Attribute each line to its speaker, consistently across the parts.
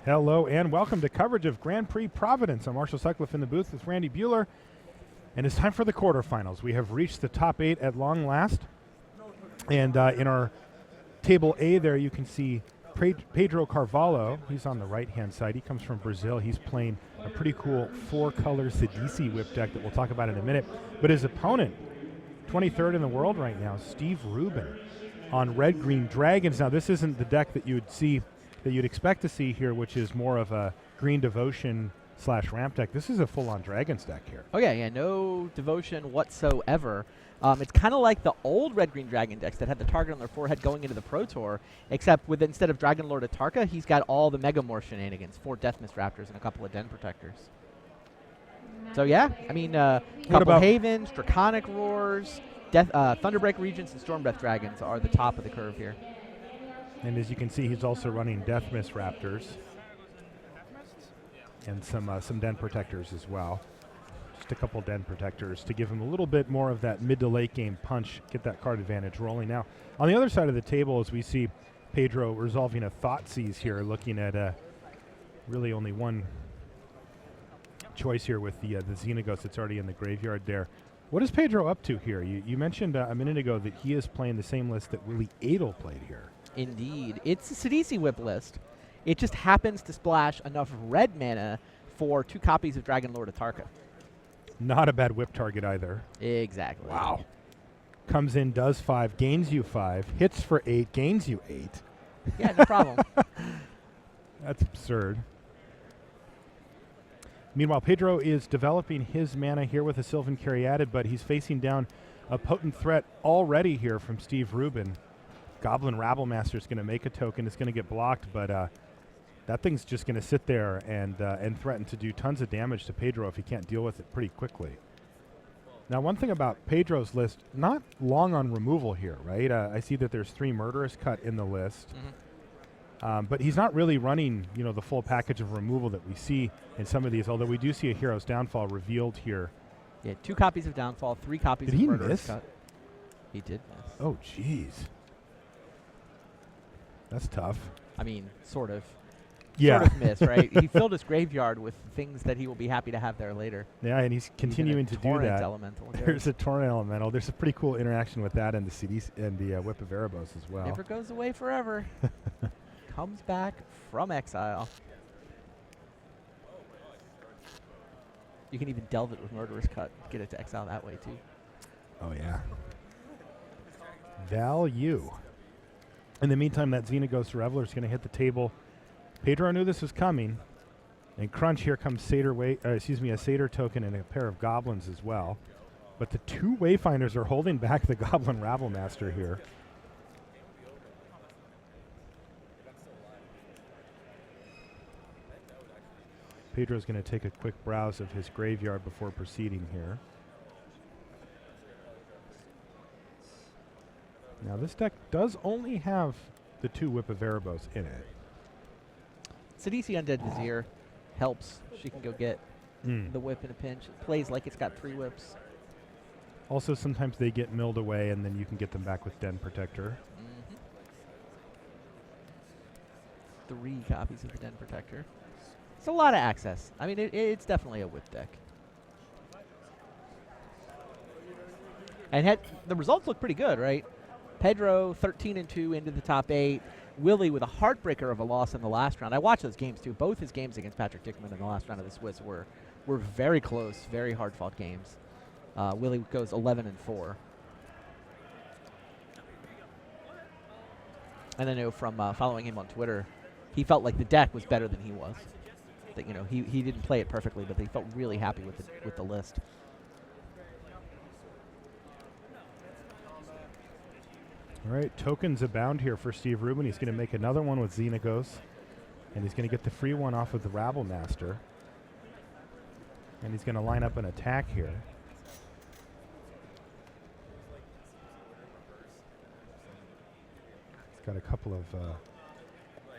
Speaker 1: Hello and welcome to coverage of Grand Prix Providence. I'm Marshall Sutcliffe in the booth with Randy Bueller, and it's time for the quarterfinals. We have reached the top 8 at long last, and in our table A there you can see Pedro Carvalho. He's on the right-hand side. He comes from Brazil. He's playing a pretty cool 4-color Sidisi whip deck that we'll talk about in a minute. But his opponent, 23rd in the world right now, Steve Rubin, on red-green dragons. Now this isn't the deck that you'd expect to see here, which is more of a green devotion / ramp deck. This is a full-on dragons deck here.
Speaker 2: Oh yeah, no devotion whatsoever. It's kind of like the old red-green dragon decks that had the target on their forehead going into the Pro Tour, except with instead of Dragon Lord Atarka, he's got all the Megamorph shenanigans, 4 Death Mist Raptors and a couple of Den Protectors. So yeah, I mean, couple Havens, Draconic Roars, Thunderbreak Regents, and Stormbreath Dragons are the top of the curve here.
Speaker 1: And as you can see, he's also running Death Mist Raptors and some Den Protectors as well. Just a couple Den Protectors to give him a little bit more of that mid to late game punch, get that card advantage rolling. Now, on the other side of the table, as we see Pedro resolving a Thoughtseize here, looking at really only one choice here with the Xenagos that's already in the graveyard there. What is Pedro up to here? You mentioned a minute ago that he is playing the same list that Willie Adel played here.
Speaker 2: Indeed. It's a Sidisi whip list. It just happens to splash enough red mana for 2 copies of Dragon Lord Atarka.
Speaker 1: Not a bad whip target either.
Speaker 2: Exactly.
Speaker 1: Wow. Comes in, does 5, gains you 5, hits for 8, gains you 8.
Speaker 2: Yeah, no problem.
Speaker 1: That's absurd. Meanwhile, Pedro is developing his mana here with a Sylvan Caryatid, but he's facing down a potent threat already here from Steve Rubin. Goblin Rabblemaster is going to make a token. It's going to get blocked, but that thing's just going to sit there and threaten to do tons of damage to Pedro if he can't deal with it pretty quickly. Now, one thing about Pedro's list, not long on removal here, right? I see that there's 3 Murderous Cut in the list. Mm-hmm. But he's not really running, the full package of removal that we see in some of these, although we do see a Hero's Downfall revealed here.
Speaker 2: Yeah, 2 copies of Downfall, 3 copies of Murderous Cut. He did miss.
Speaker 1: Oh, jeez. That's tough.
Speaker 2: I mean, sort of.
Speaker 1: Yeah.
Speaker 2: Sort of miss, right? He filled his graveyard with things that he will be happy to have there later.
Speaker 1: Yeah, and he's continuing to do that.
Speaker 2: Elemental.
Speaker 1: There's a Torrent Elemental. There's a pretty cool interaction with that and the CDs and the Whip of Erebos as well.
Speaker 2: Never goes away forever. Comes back from exile. You can even delve it with Murderous Cut. Get it to exile that way, too.
Speaker 1: Oh, yeah. Value. In the meantime, that Xenagos Reveler is going to hit the table. Pedro knew this was coming. And crunch, here comes a Satyr token and a pair of Goblins as well. But the 2 Wayfinders are holding back the Goblin Rabblemaster here. Pedro's going to take a quick browse of his graveyard before proceeding here. Now, this deck does only have the 2 Whip of Erebos in it.
Speaker 2: Sidisi Undead Vizier helps. She can go get the whip in a pinch. It plays like it's got 3 whips.
Speaker 1: Also, sometimes they get milled away, and then you can get them back with Den Protector.
Speaker 2: 3 copies of the Den Protector. It's a lot of access. I mean, it's definitely a whip deck. And the results look pretty good, right? Pedro 13-2 into the top 8. Willie with a heartbreaker of a loss in the last round. I watched those games too. Both his games against Patrick Dickman in the last round of the Swiss were very close, very hard-fought games. Willie goes 11-4. And I know from following him on Twitter, he felt like the deck was better than he was. That he didn't play it perfectly, but he felt really happy with the list.
Speaker 1: All right, tokens abound here for Steve Rubin. He's going to make another one with Xenagos, and he's going to get the free one off of the Rabblemaster. And he's going to line up an attack here. He's got a couple of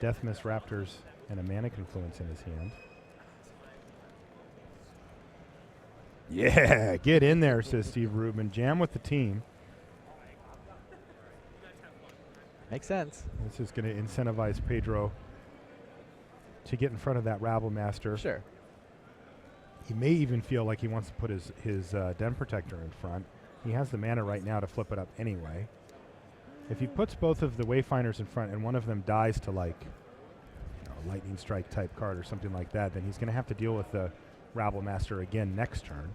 Speaker 1: Death Mist Raptors and a Mana Confluence in his hand. Yeah, get in there, says Steve Rubin. Jam with the team.
Speaker 2: Makes sense.
Speaker 1: This is going to incentivize Pedro to get in front of that Rabble Master.
Speaker 2: Sure.
Speaker 1: He may even feel like he wants to put his Den Protector in front. He has the mana right now to flip it up anyway. If he puts both of the Wayfinders in front and one of them dies to like Lightning Strike type card or something like that, then he's going to have to deal with the Rabble Master again next turn.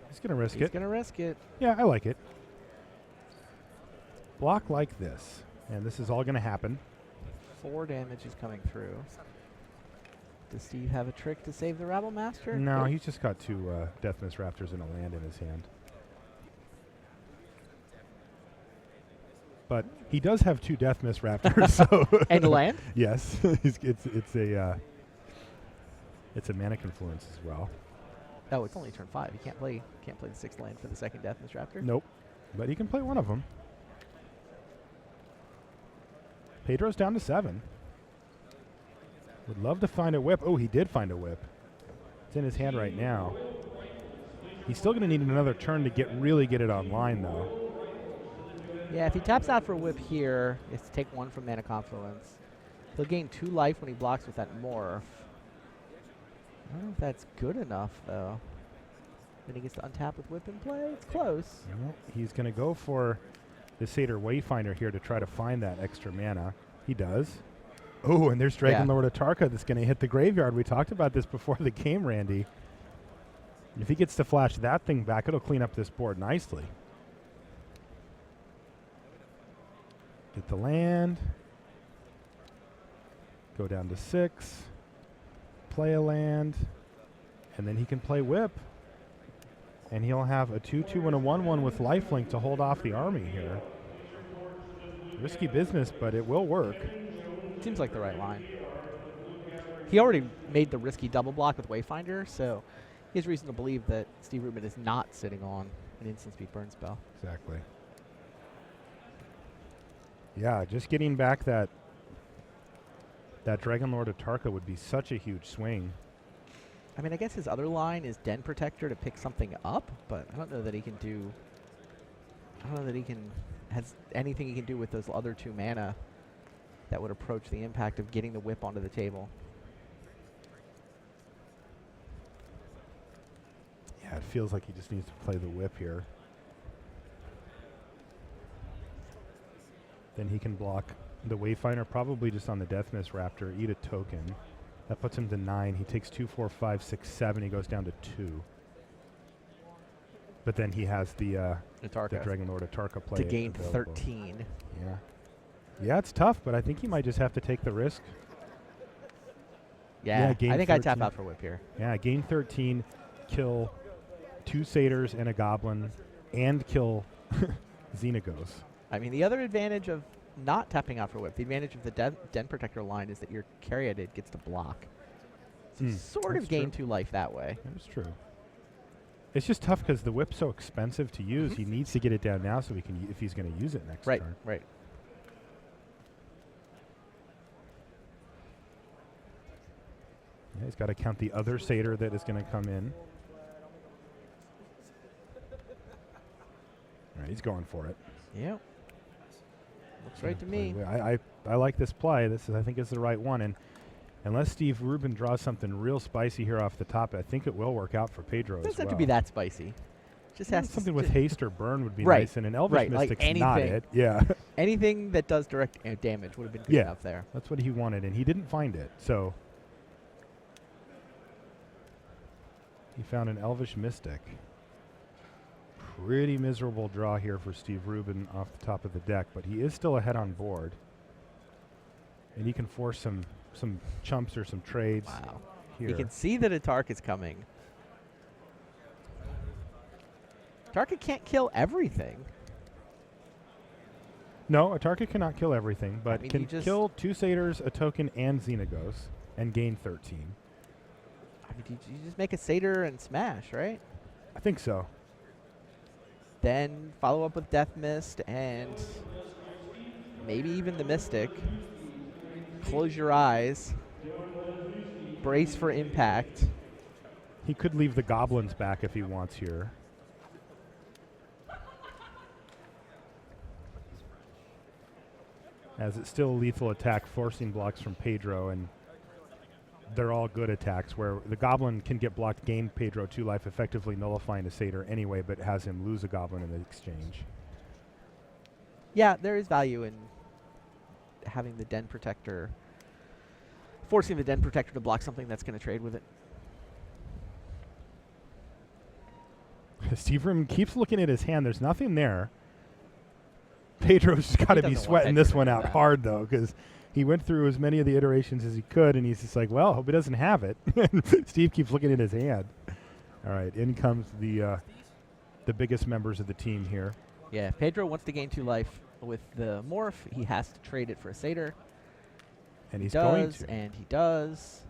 Speaker 1: He's going to risk it.
Speaker 2: He's going to risk it.
Speaker 1: Yeah, I like it. Block like this. And this is all going to happen.
Speaker 2: 4 damage is coming through. Does Steve have a trick to save the Rabble Master?
Speaker 1: No, he's just got 2 Death Mist Raptors and a land in his hand. But he does have 2 Death Mist Raptors. So
Speaker 2: And a land?
Speaker 1: Yes, it's a Mana Confluence as well.
Speaker 2: Oh, it's only turn 5. You can't play the 6th land for the second Death Mist Raptor.
Speaker 1: Nope, but he can play one of them. Pedro's down to 7. Would love to find a whip. Oh, he did find a whip. It's in his hand right now. He's still going to need another turn to really get it online, though.
Speaker 2: Yeah, if he taps out for a whip here, he has to take 1 from Mana Confluence. He'll gain 2 life when he blocks with that Morph. I don't know if that's good enough, though. Then he gets to untap with whip in play. It's close.
Speaker 1: Well, he's going to go for the Satyr Wayfinder here to try to find that extra mana. He does. Oh, and there's Dragon Lord Atarka that's going to hit the graveyard. We talked about this before the game, Randy. If he gets to flash that thing back, it'll clean up this board nicely. Get the land. Go down to 6. Play a land. And then he can play whip. And he'll have a 2/2 and a 1/1 with lifelink to hold off the army here. Risky business, but it will work.
Speaker 2: Seems like the right line. He already made the risky double block with Wayfinder, so he has reason to believe that Steve Rubin is not sitting on an instant speed burn spell.
Speaker 1: Exactly. Yeah, just getting back that Dragon Lord Atarka would be such a huge swing.
Speaker 2: I mean, I guess his other line is Den Protector to pick something up, but I don't know that he can do. I don't know that he has anything he can do with those other 2 mana that would approach the impact of getting the whip onto the table.
Speaker 1: Yeah, it feels like he just needs to play the whip here. Then he can block the Wayfinder probably just on the Death Mist Raptor, eat a token. That puts him to 9. He takes 2, 4, 5, 6, 7. He goes down to 2. But then he has the Dragon Lord Atarka play
Speaker 2: to gain
Speaker 1: available.
Speaker 2: 13.
Speaker 1: Yeah. Yeah, it's tough, but I think he might just have to take the risk.
Speaker 2: Yeah,
Speaker 1: gain
Speaker 2: I think
Speaker 1: 13.
Speaker 2: I tap out for whip here.
Speaker 1: Yeah, gain 13, kill 2 Satyrs and a Goblin, and kill Xenagos.
Speaker 2: I mean, the other advantage of not tapping out for whip, the advantage of the Den Protector line is that your Caryatid gets to block. So you sort of gain 2 life that way.
Speaker 1: That is true. It's just tough because the whip's so expensive to use. He needs to get it down now so he can, if he's going to use it next turn.
Speaker 2: Right.
Speaker 1: Yeah, he's got to count the other Satyr that is going to come in. All right, he's going for it.
Speaker 2: Yep. Looks right to me.
Speaker 1: I like this play. I think is the right one. And unless Steve Rubin draws something real spicy here off the top, I think it will work out for Pedro as well.
Speaker 2: It doesn't have to be that spicy. Just has
Speaker 1: something with haste or burn would be
Speaker 2: right,
Speaker 1: nice. And an Elvish Mystic's
Speaker 2: like
Speaker 1: not it. Yeah.
Speaker 2: Anything that does direct damage would have been good enough there.
Speaker 1: That's what he wanted, and he didn't find it. So he found an Elvish Mystic. Pretty miserable draw here for Steve Rubin off the top of the deck, but he is still ahead on board. And he can force some chumps or some trades here.
Speaker 2: You can see that Atark is coming. Atarka can't kill everything.
Speaker 1: No, Atarka cannot kill everything, but
Speaker 2: I mean,
Speaker 1: can kill 2 Satyrs, a token, and Xenagos, and gain 13.
Speaker 2: I mean, you just make a Satyr and smash, right?
Speaker 1: I think so.
Speaker 2: Then follow up with Death Mist and maybe even the Mystic. Close your eyes. Brace for impact.
Speaker 1: He could leave the Goblins back if he wants here. as it's still a lethal attack, forcing blocks from Pedro, and they're all good attacks where the Goblin can get blocked, gain Pedro 2 life, effectively nullifying a Satyr anyway, but has him lose a Goblin in the exchange.
Speaker 2: Yeah, there is value in having the Den Protector, forcing the Den Protector to block something that's going to trade with it.
Speaker 1: Steve Rubin keeps looking at his hand. There's nothing there. Pedro's got to be
Speaker 2: doesn't want
Speaker 1: sweating
Speaker 2: Pedro
Speaker 1: this
Speaker 2: to
Speaker 1: one
Speaker 2: do
Speaker 1: out
Speaker 2: that.
Speaker 1: hard, though, because he went through as many of the iterations as he could, and he's just like, well, hope he doesn't have it. Steve keeps looking at his hand. All right, in comes the biggest members of the team here.
Speaker 2: Yeah, if Pedro wants to gain 2 life with the Morph, he has to trade it for a Satyr.
Speaker 1: And he's
Speaker 2: He
Speaker 1: going
Speaker 2: does,
Speaker 1: to.
Speaker 2: and he does.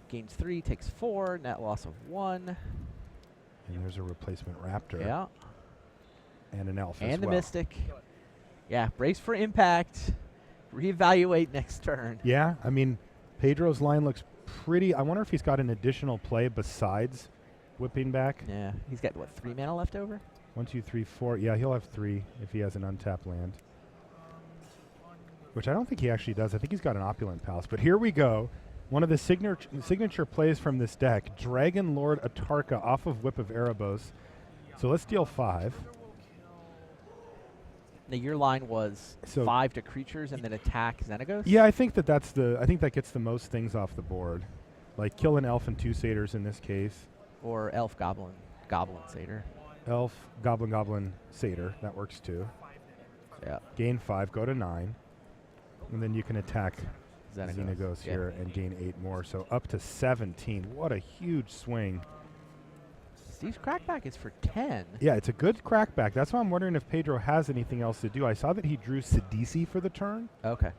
Speaker 2: Gains 3, takes 4, net loss of 1.
Speaker 1: And there's a replacement Raptor.
Speaker 2: Yeah.
Speaker 1: And an Elf as
Speaker 2: And the
Speaker 1: well.
Speaker 2: Mystic. Yeah, brace for impact. Reevaluate next turn.
Speaker 1: Yeah, I mean, Pedro's line looks pretty. I wonder if he's got an additional play besides whipping back.
Speaker 2: Yeah, he's got, what, 3 mana left over?
Speaker 1: 1, 2, 3, 4. Yeah, he'll have 3 if he has an untapped land. Which I don't think he actually does. I think he's got an Opulent Palace. But here we go. One of the signature plays from this deck, Dragon Lord Atarka off of Whip of Erebos. So let's deal 5.
Speaker 2: Now, your line was
Speaker 1: So
Speaker 2: 5 to creatures and then attack Xenagos?
Speaker 1: Yeah, I think that I think that gets the most things off the board. Like kill an elf and 2 satyrs in this case.
Speaker 2: Or Elf Goblin, Goblin Satyr.
Speaker 1: Elf, Goblin, Satyr. That works too.
Speaker 2: Yeah.
Speaker 1: Gain 5, go to 9. And then you can attack Xenagos
Speaker 2: Yeah.
Speaker 1: here and gain 8 more. So up to 17. What a huge swing.
Speaker 2: Steve's crackback is for 10.
Speaker 1: Yeah, it's a good crackback. That's why I'm wondering if Pedro has anything else to do. I saw that he drew Sidisi for the turn,
Speaker 2: Okay.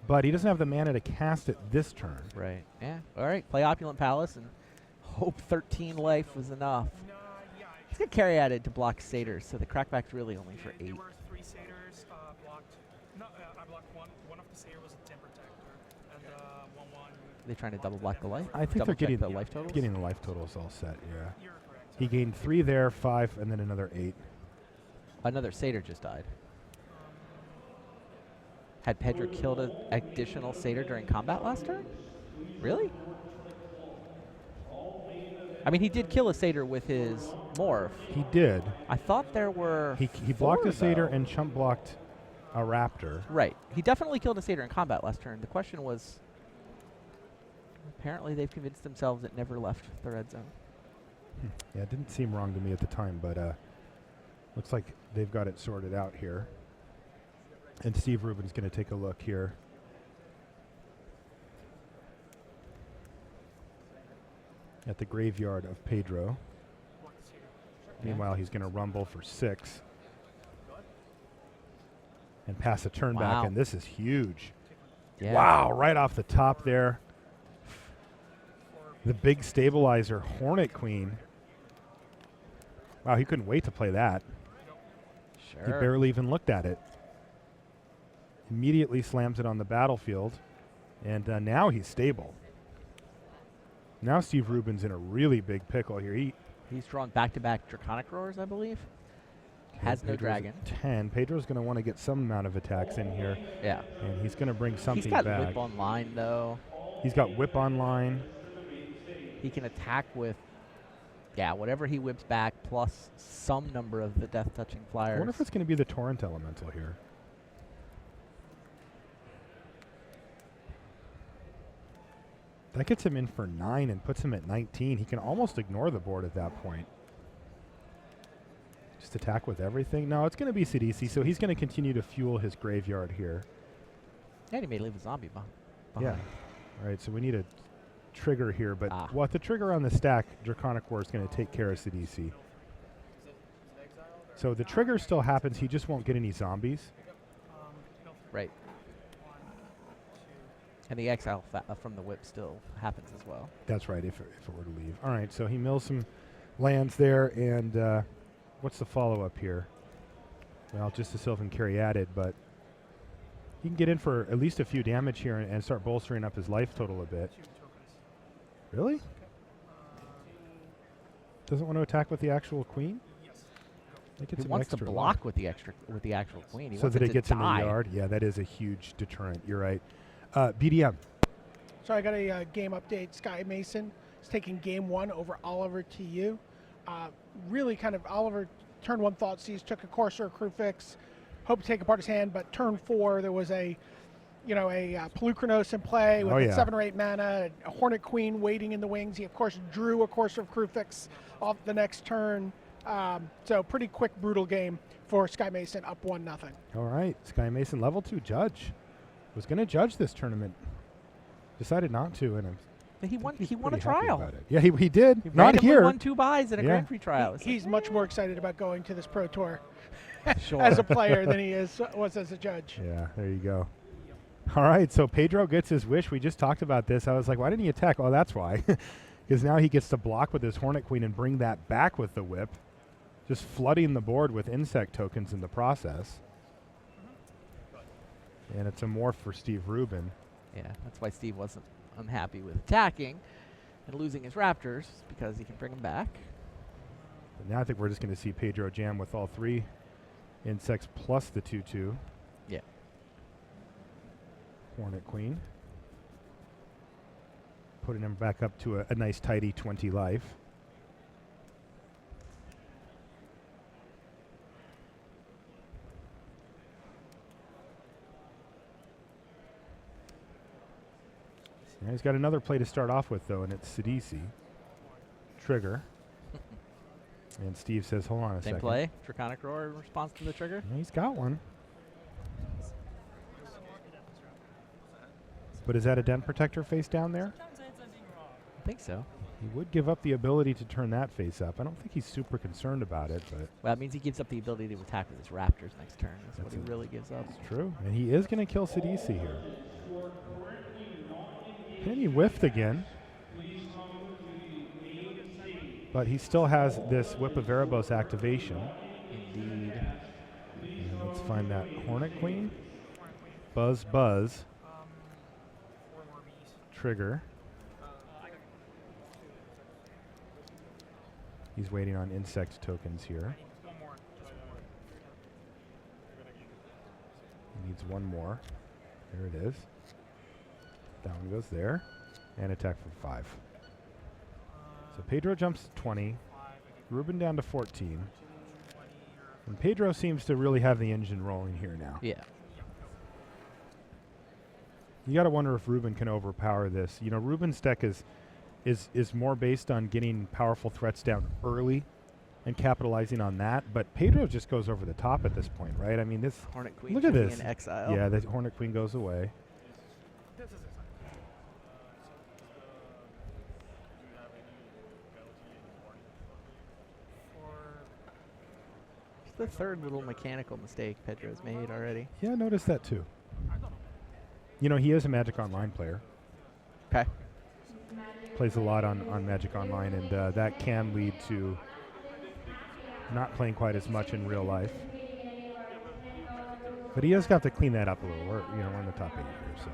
Speaker 1: but he doesn't have the mana to cast it this turn.
Speaker 2: Right. Yeah. All right. Play Opulent Palace and hope 13 life was enough. He's got carry added to block Satyrs, so the crackback's really only for 8.
Speaker 3: There were 3 satyrs blocked. No, I blocked one. One of the satyrs was a Den Protector, and 1/1.
Speaker 2: They trying to double block the life?
Speaker 1: I think
Speaker 2: Double
Speaker 1: they're
Speaker 2: check
Speaker 1: getting
Speaker 2: the life totals.
Speaker 1: Getting the life totals all set, yeah.
Speaker 3: You're correct.
Speaker 1: He gained 3 there, 5, and then another 8.
Speaker 2: Another Satyr just died. Had Pedro killed an additional Satyr during combat last turn? Really? I mean, he did kill a Satyr with his Morph.
Speaker 1: He did.
Speaker 2: I thought there were
Speaker 1: He blocked
Speaker 2: 4,
Speaker 1: a Satyr
Speaker 2: though.
Speaker 1: and chump blocked a Raptor.
Speaker 2: Right. He definitely killed a Satyr in combat last turn. The question was, apparently they've convinced themselves it never left the red zone.
Speaker 1: Yeah, it didn't seem wrong to me at the time, but looks like they've got it sorted out here. And Steve Rubin's going to take a look here. At the graveyard of Pedro. Meanwhile, he's going to rumble for 6. And pass a turn back,
Speaker 2: Wow.
Speaker 1: and this is huge.
Speaker 2: Yeah.
Speaker 1: Wow, right off the top there. The big stabilizer, Hornet Queen. Wow, he couldn't wait to play that.
Speaker 2: Sure.
Speaker 1: He barely even looked at it. Immediately slams it on the battlefield. And now he's stable. Now Steve Rubin's in a really big pickle here.
Speaker 2: He's drawn back-to-back Draconic Roars, I believe. Has no
Speaker 1: Pedro's
Speaker 2: dragon.
Speaker 1: at 10. Pedro's going to want to get some amount of attacks in here.
Speaker 2: Yeah.
Speaker 1: And he's going to bring something
Speaker 2: He's got
Speaker 1: back.
Speaker 2: Whip online, though.
Speaker 1: He's got Whip online.
Speaker 2: He can attack with, whatever he whips back, plus some number of the death-touching
Speaker 1: I
Speaker 2: flyers.
Speaker 1: wonder if it's going to be the Torrent Elemental here. That gets him in for 9 and puts him at 19. He can almost ignore the board at that point. Just attack with everything. No, it's going to be Sidisi, so he's going to continue to fuel his graveyard here.
Speaker 2: And he may leave a zombie behind.
Speaker 1: Yeah. All right, so we need a trigger here, but
Speaker 2: Ah.
Speaker 1: what the trigger on the stack, Draconic War is going to take care of Sidisi. So the trigger still happens. He just won't get any zombies.
Speaker 2: Right. And the exile from the whip still happens as well.
Speaker 1: That's right, if it were to leave. All right, so he mills some lands there, and what's the follow-up here? Well, just a Sylvan Carry added, but he can get in for at least a few damage here and start bolstering up his life total a bit. Really? Doesn't want to attack with the actual queen? They get
Speaker 2: He
Speaker 1: some
Speaker 2: wants to
Speaker 1: extra
Speaker 2: block
Speaker 1: life.
Speaker 2: with the actual queen. He
Speaker 1: So
Speaker 2: wants
Speaker 1: that
Speaker 2: it
Speaker 1: it
Speaker 2: to
Speaker 1: gets in the
Speaker 2: die.
Speaker 1: yard. Yeah, that is a huge deterrent. You're right. BDM.
Speaker 4: So I got a game update. Sky Mason is taking game 1 over Oliver TU. Really kind of Oliver turn 1 thought sees, took a Corsair crew fix, hoped to take apart his hand, but turn 4 there was a Pelucranos in play with 7 or 8 mana, a Hornet Queen waiting in the wings. He of course drew a Corsair crew fix off the next turn. So pretty quick, brutal game for Sky Mason, up 1-0.
Speaker 1: All right. Sky Mason, level 2 judge. Was going to judge this tournament. Decided not to, and
Speaker 2: He won.
Speaker 1: he's
Speaker 2: He won a
Speaker 1: pretty happy
Speaker 2: trial.
Speaker 1: about it. Yeah, he did.
Speaker 2: He
Speaker 1: Not
Speaker 2: randomly
Speaker 1: here.
Speaker 2: won 2 buys in a
Speaker 1: Yeah.
Speaker 2: Grand Prix trial. It's
Speaker 4: He's
Speaker 2: like,
Speaker 4: much more excited about going to this Pro Tour
Speaker 2: sure.
Speaker 4: as a player than he was as a judge.
Speaker 1: Yeah, there you go. All right, so Pedro gets his wish. We just talked about this. I was like, why didn't he attack? Oh, that's why. Because now he gets to block with his Hornet Queen and bring that back with the whip, just flooding the board with insect tokens in the process. And it's a morph for Steve Rubin.
Speaker 2: Yeah, that's why Steve wasn't unhappy with attacking and losing his Raptors, because he can bring them back.
Speaker 1: But now I think we're just going to see Pedro jam with all 3 insects plus the 2/2.
Speaker 2: Yeah.
Speaker 1: Hornet Queen. Putting him back up to a nice tidy 20 life. Now he's got another play to start off with, though, and it's Sidisi. Trigger. And Steve says, hold on a
Speaker 2: Same
Speaker 1: second.
Speaker 2: play. Draconic Roar in response to the trigger.
Speaker 1: Yeah, he's got one. But is that a Den Protector face down there?
Speaker 2: I think so.
Speaker 1: He would give up the ability to turn that face up. I don't think he's super concerned about it, but
Speaker 2: Well, that means he gives up the ability to attack with his Raptors next turn. That's what
Speaker 1: That's
Speaker 2: he
Speaker 1: it.
Speaker 2: really gives up.
Speaker 1: it's true. And he is going to kill Sidisi here. And he whiffed again. But he still has this Whip of Erebos activation.
Speaker 2: Indeed.
Speaker 1: And let's find that Hornet Queen. Buzz, buzz.
Speaker 3: 4 more bees.
Speaker 1: Trigger. He's waiting on insect tokens here.
Speaker 3: One more. Just one more.
Speaker 1: He needs one more. There it is. That one goes there. And attack for 5. So Pedro jumps to 20. Ruben down to 14. And Pedro seems to really have the engine rolling here now.
Speaker 2: Yeah.
Speaker 1: You got to wonder if Ruben can overpower this. You know, Ruben's deck is more based on getting powerful threats down early and capitalizing on that. But Pedro just goes over the top at this point, right? I mean, this.
Speaker 2: Hornet Queen
Speaker 1: Look at
Speaker 2: checking
Speaker 1: this.
Speaker 2: in exile.
Speaker 1: Yeah, the Hornet Queen goes away.
Speaker 3: This is it.
Speaker 2: It's the 3rd little mechanical mistake Pedro's made already.
Speaker 1: Yeah, I noticed that too. You know, he is a Magic Online player.
Speaker 2: Okay.
Speaker 1: Plays a lot on Magic Online, and that can lead to not playing quite as much in real life. But he has got to clean that up a little. We're in the top 8 here, so.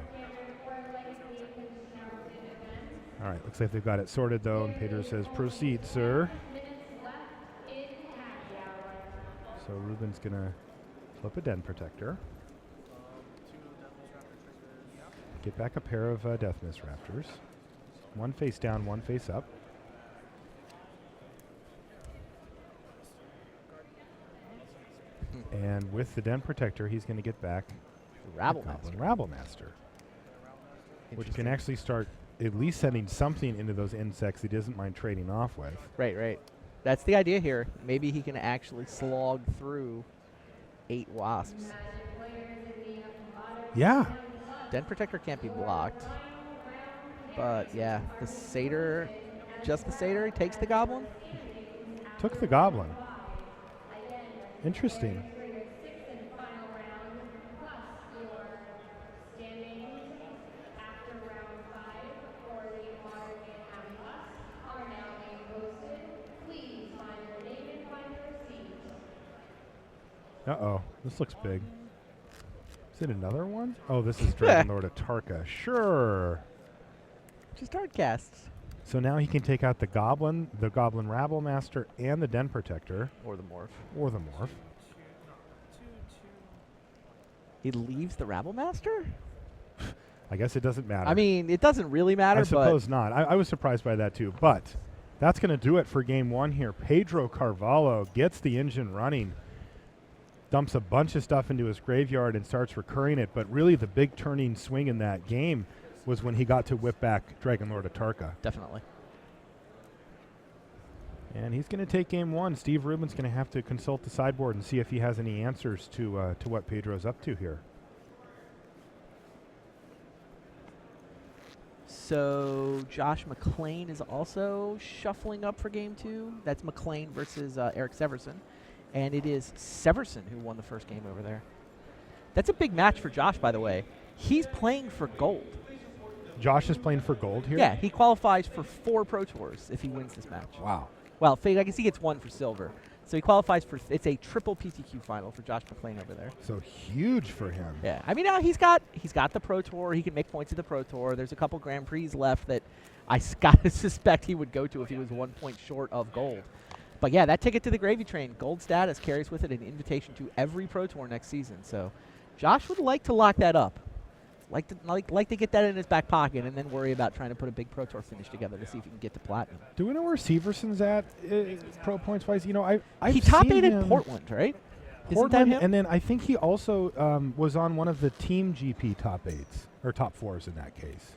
Speaker 1: All right, looks like they've got it sorted, though, and Pedro says, proceed, sir. So Ruben's going to flip a Den Protector. Get back a pair of Death Mist Raptors. One face down, one face up. And with the Den Protector, he's going to get back
Speaker 2: Rabble
Speaker 1: Goblin
Speaker 2: Master.
Speaker 1: Rabble Master, which can
Speaker 2: Interesting.
Speaker 1: actually start at least sending something into those insects he doesn't mind trading off with.
Speaker 2: Right, right. That's the idea here. Maybe he can actually slog through 8 wasps.
Speaker 1: Yeah.
Speaker 2: Den Protector can't be blocked. But yeah, the Satyr, just the Satyr, he takes the Goblin.
Speaker 1: Took the Goblin. Interesting. Uh-oh. This looks big. Is it another one? Oh, this is Dragon Lord of Tarka. Sure.
Speaker 2: Just hard casts.
Speaker 1: So now he can take out the Goblin Rabble Master, and the Den Protector.
Speaker 2: Or the Morph.
Speaker 1: Or the Morph.
Speaker 2: He leaves the Rabble Master?
Speaker 1: I guess it doesn't matter.
Speaker 2: I mean, it doesn't really matter,
Speaker 1: I suppose not. I was surprised by that too. But that's going to do it for game one here. Pedro Carvalho gets the engine running, dumps a bunch of stuff into his graveyard and starts recurring it. But really the big turning swing in that game was when he got to whip back Dragonlord Atarka.
Speaker 2: Definitely.
Speaker 1: And he's going to take game one. Steve Rubin's going to have to consult the sideboard and see if he has any answers to what Pedro's up to here.
Speaker 2: So Josh McClain is also shuffling up for game two. That's McClain versus Eric Severson. And it is Severson who won the first game over there. That's a big match for Josh, by the way. He's playing for gold.
Speaker 1: Josh is playing for gold here?
Speaker 2: Yeah, he qualifies for 4 Pro Tours if he wins this match.
Speaker 1: Wow.
Speaker 2: Well, I guess he gets 1 for silver. So he qualifies for, it's a triple PTQ final for Josh McClain over there.
Speaker 1: So huge for him.
Speaker 2: Yeah, I mean, now he's got the Pro Tour. He can make points at the Pro Tour. There's a couple Grand Prix left that I gotta suspect he would go to if he was 1 point short of gold. But yeah, that ticket to the gravy train, gold status, carries with it an invitation to every Pro Tour next season. So Josh would like to lock that up. Like to get that in his back pocket and then worry about trying to put a big Pro Tour finish together to see if he can get to platinum.
Speaker 1: Do we know where Severson's at pro points wise? You know, I've
Speaker 2: he top
Speaker 1: seen
Speaker 2: 8
Speaker 1: him
Speaker 2: in Portland, right? Isn't that
Speaker 1: Portland,
Speaker 2: him?
Speaker 1: and then I think he also was on one of the team GP top 8s or top 4s in that case.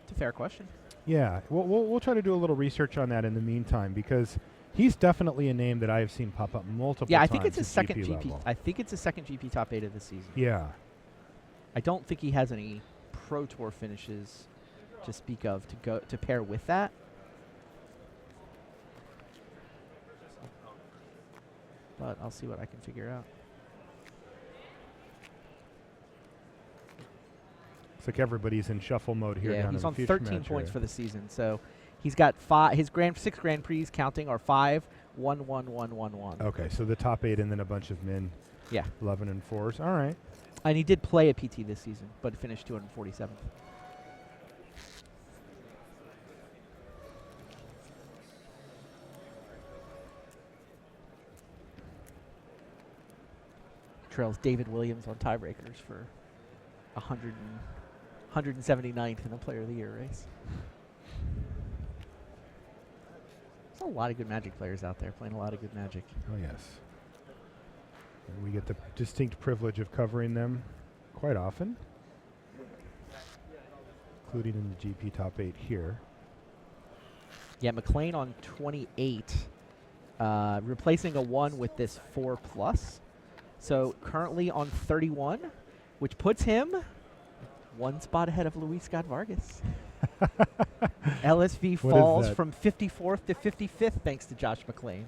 Speaker 2: It's a fair question.
Speaker 1: Yeah, we'll try to do a little research on that in the meantime because he's definitely a name that I have seen pop up multiple times.
Speaker 2: Yeah, I think it's his
Speaker 1: at
Speaker 2: second
Speaker 1: GP
Speaker 2: GP.
Speaker 1: level.
Speaker 2: I think it's his second GP top 8 of the season.
Speaker 1: Yeah.
Speaker 2: I don't think he has any Pro Tour finishes to speak of to pair with that. But I'll see what I can figure out.
Speaker 1: Looks like everybody's in shuffle mode here.
Speaker 2: Yeah,
Speaker 1: down
Speaker 2: he's
Speaker 1: in
Speaker 2: on
Speaker 1: the feature
Speaker 2: 13
Speaker 1: match
Speaker 2: points
Speaker 1: area.
Speaker 2: for the season. So he's got 6 Grand Prix counting are 5, 1, 1, 1, 1, 1.
Speaker 1: Okay, so the top 8 and then a bunch of min.
Speaker 2: Yeah.
Speaker 1: 11 and 4s. All right.
Speaker 2: And he did play a PT this season, but finished 247th. Trails David Williams on tiebreakers for 179th in the Player of the Year race. There's a lot of good Magic players out there playing a lot of good Magic.
Speaker 1: Oh, yes. And we get the distinct privilege of covering them quite often, including in the GP top 8 here.
Speaker 2: Yeah, McClain on 28, replacing a 1 with this 4+. So currently on 31, which puts him 1 spot ahead of Luis Scott Vargas. LSV
Speaker 1: What is
Speaker 2: falls
Speaker 1: that?
Speaker 2: from 54th to 55th thanks to Josh McClain.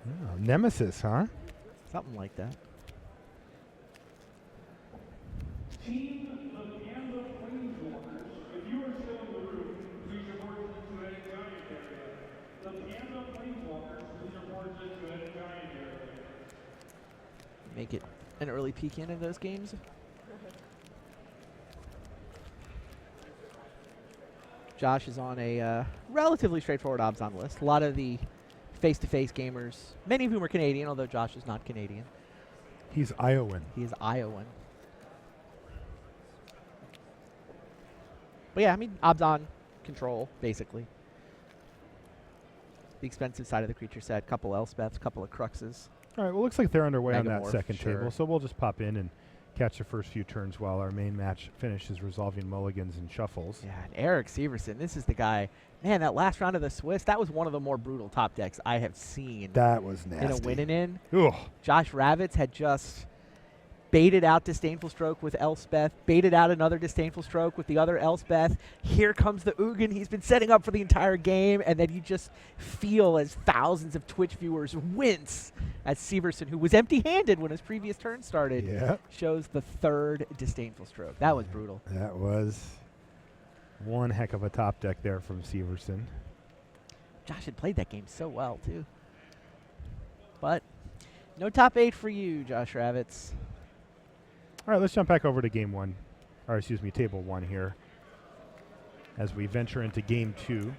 Speaker 1: Oh, Nemesis, huh?
Speaker 2: Something like that. Make it an early peek in those games. Josh is on a relatively straightforward Obzon list. A lot of the face-to-face gamers, many of whom are Canadian, although Josh is not Canadian.
Speaker 1: He's Iowan.
Speaker 2: He is Iowan. But yeah, I mean, Obzon control, basically. The expensive side of the creature set, couple Elspeths, couple of Cruxes.
Speaker 1: All right, well, looks like they're underway on that
Speaker 2: Megamorph,
Speaker 1: second
Speaker 2: sure.
Speaker 1: table, so we'll just pop in and catch the first few turns while our main match finishes resolving mulligans and shuffles.
Speaker 2: Yeah, and Eric Severson, this is the guy. Man, that last round of the Swiss, that was one of the more brutal top decks I have seen
Speaker 1: That was nasty.
Speaker 2: in a winning in.
Speaker 1: Ugh.
Speaker 2: Josh Ravitz had just baited out Disdainful Stroke with Elspeth, baited out another Disdainful Stroke with the other Elspeth. Here comes the Ugin he's been setting up for the entire game, and then you just feel as thousands of Twitch viewers wince as Severson, who was empty-handed when his previous turn started,
Speaker 1: Yeah.
Speaker 2: shows the 3rd Disdainful Stroke. That was brutal.
Speaker 1: That was one heck of a top deck there from Severson.
Speaker 2: Josh had played that game so well, too. But no top 8 for you, Josh Ravitz.
Speaker 1: All right, let's jump back over to game one, or excuse me, table one here. as we venture into game 2.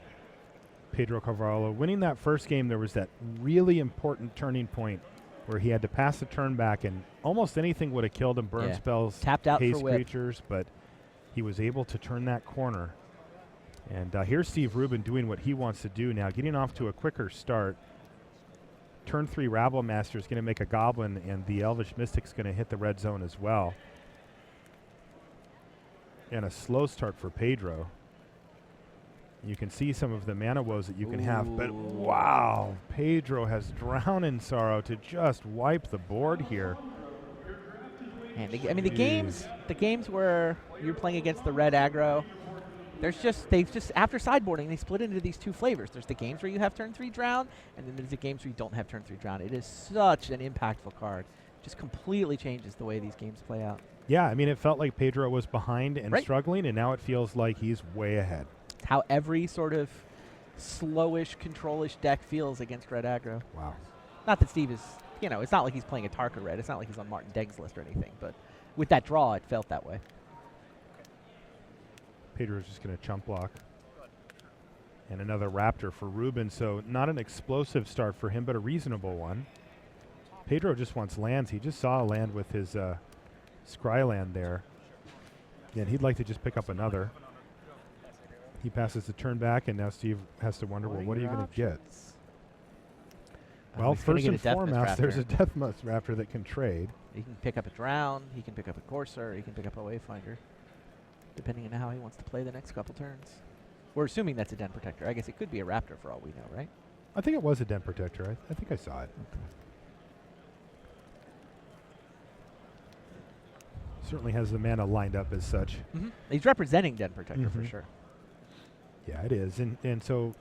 Speaker 1: Pedro Carvalho winning that first game, there was that really important turning point where he had to pass the turn back, and almost anything would have killed him. Burn spells,
Speaker 2: tapped out
Speaker 1: haste
Speaker 2: for whip.
Speaker 1: creatures, but he was able to turn that corner. And here's Steve Rubin doing what he wants to do now, getting off to a quicker start. Turn 3 Rabble Master is going to make a Goblin, and the Elvish Mystic's going to hit the red zone as well. And a slow start for Pedro. You can see some of the mana woes that you can have, but wow, Pedro has Drown in Sorrow to just wipe the board here.
Speaker 2: And the games where you're playing against the red aggro, they've just after sideboarding, they split into these two flavors. There's the games where you have turn 3 Drown, and then there's the games where you don't have turn 3 Drown. It is such an impactful card. Just completely changes the way these games play out.
Speaker 1: Yeah, I mean, it felt like Pedro was behind and struggling, and now it feels like he's way ahead.
Speaker 2: It's how every sort of slowish, controlish deck feels against red aggro.
Speaker 1: Wow.
Speaker 2: Not that Steve is, it's not like he's playing a Tarka red. It's not like he's on Martin Degg's list or anything, but with that draw, it felt that way.
Speaker 1: Pedro's just going to chump block. And another Raptor for Ruben, so not an explosive start for him, but a reasonable one. Pedro just wants lands. He just saw a land with his Scry land there. And he'd like to just pick up another. He passes the turn back, and now Steve has to wonder, well, what are you going to get? Well, first and foremost, there's a Deathmust Raptor that can trade.
Speaker 2: He can pick up a Drown, he can pick up a Courser, he can pick up a Wayfinder, depending on how he wants to play the next couple turns. We're assuming that's a Den Protector. I guess it could be a Raptor for all we know, right?
Speaker 1: I think it was a Den Protector. I think I saw it. Certainly has the mana lined up as such.
Speaker 2: He's representing Den Protector for sure.
Speaker 1: Yeah, it is. And so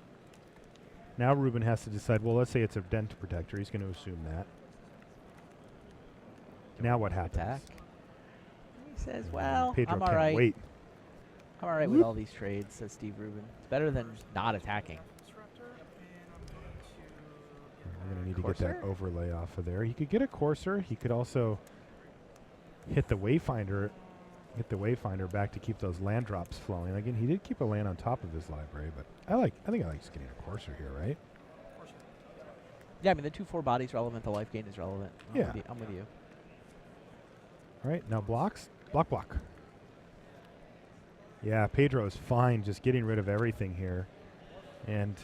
Speaker 1: now Ruben has to decide, well, let's say it's a Den Protector. He's going to assume that. Now what happens?
Speaker 2: Attack. He says, well,
Speaker 1: Pedro
Speaker 2: I'm all
Speaker 1: can't
Speaker 2: right.
Speaker 1: wait.
Speaker 2: I'm all right with all these trades, says Steve Rubin. It's better than just not attacking.
Speaker 1: We're going to need to get that overlay off of there. He could get a Courser. He could also hit the Wayfinder back to keep those land drops flowing. Again, he did keep a land on top of his library, but I think I like just getting a Courser here, right?
Speaker 2: Yeah, I mean, the 2/4 body's relevant. The life gain is relevant. I'm with you.
Speaker 1: All right, now blocks. Block. Yeah, Pedro's fine just getting rid of everything here. And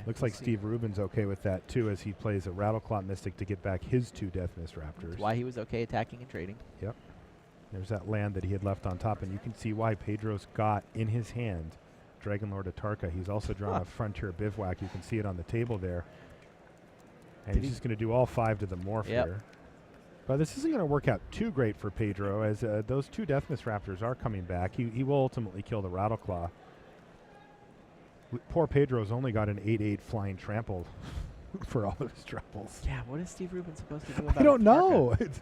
Speaker 1: looks like Steve Rubin's okay with that, too, as he plays a Rattleclaw Mystic to get back his 2 Deathmist Raptors.
Speaker 2: That's why he was okay attacking and trading.
Speaker 1: Yep. There's that land that he had left on top, and you can see why Pedro's got in his hand Dragonlord Atarka. He's also drawn a Frontier Bivouac. You can see it on the table there. And he's just going to do all 5 to the morph here. But this isn't going to work out too great for Pedro, as those 2 Deathmist Raptors are coming back. He will ultimately kill the Rattleclaw. Poor Pedro's only got an 8/8 flying trample for all of his troubles.
Speaker 2: Yeah, what is Steve Rubin supposed to do about it?
Speaker 1: I don't know. It's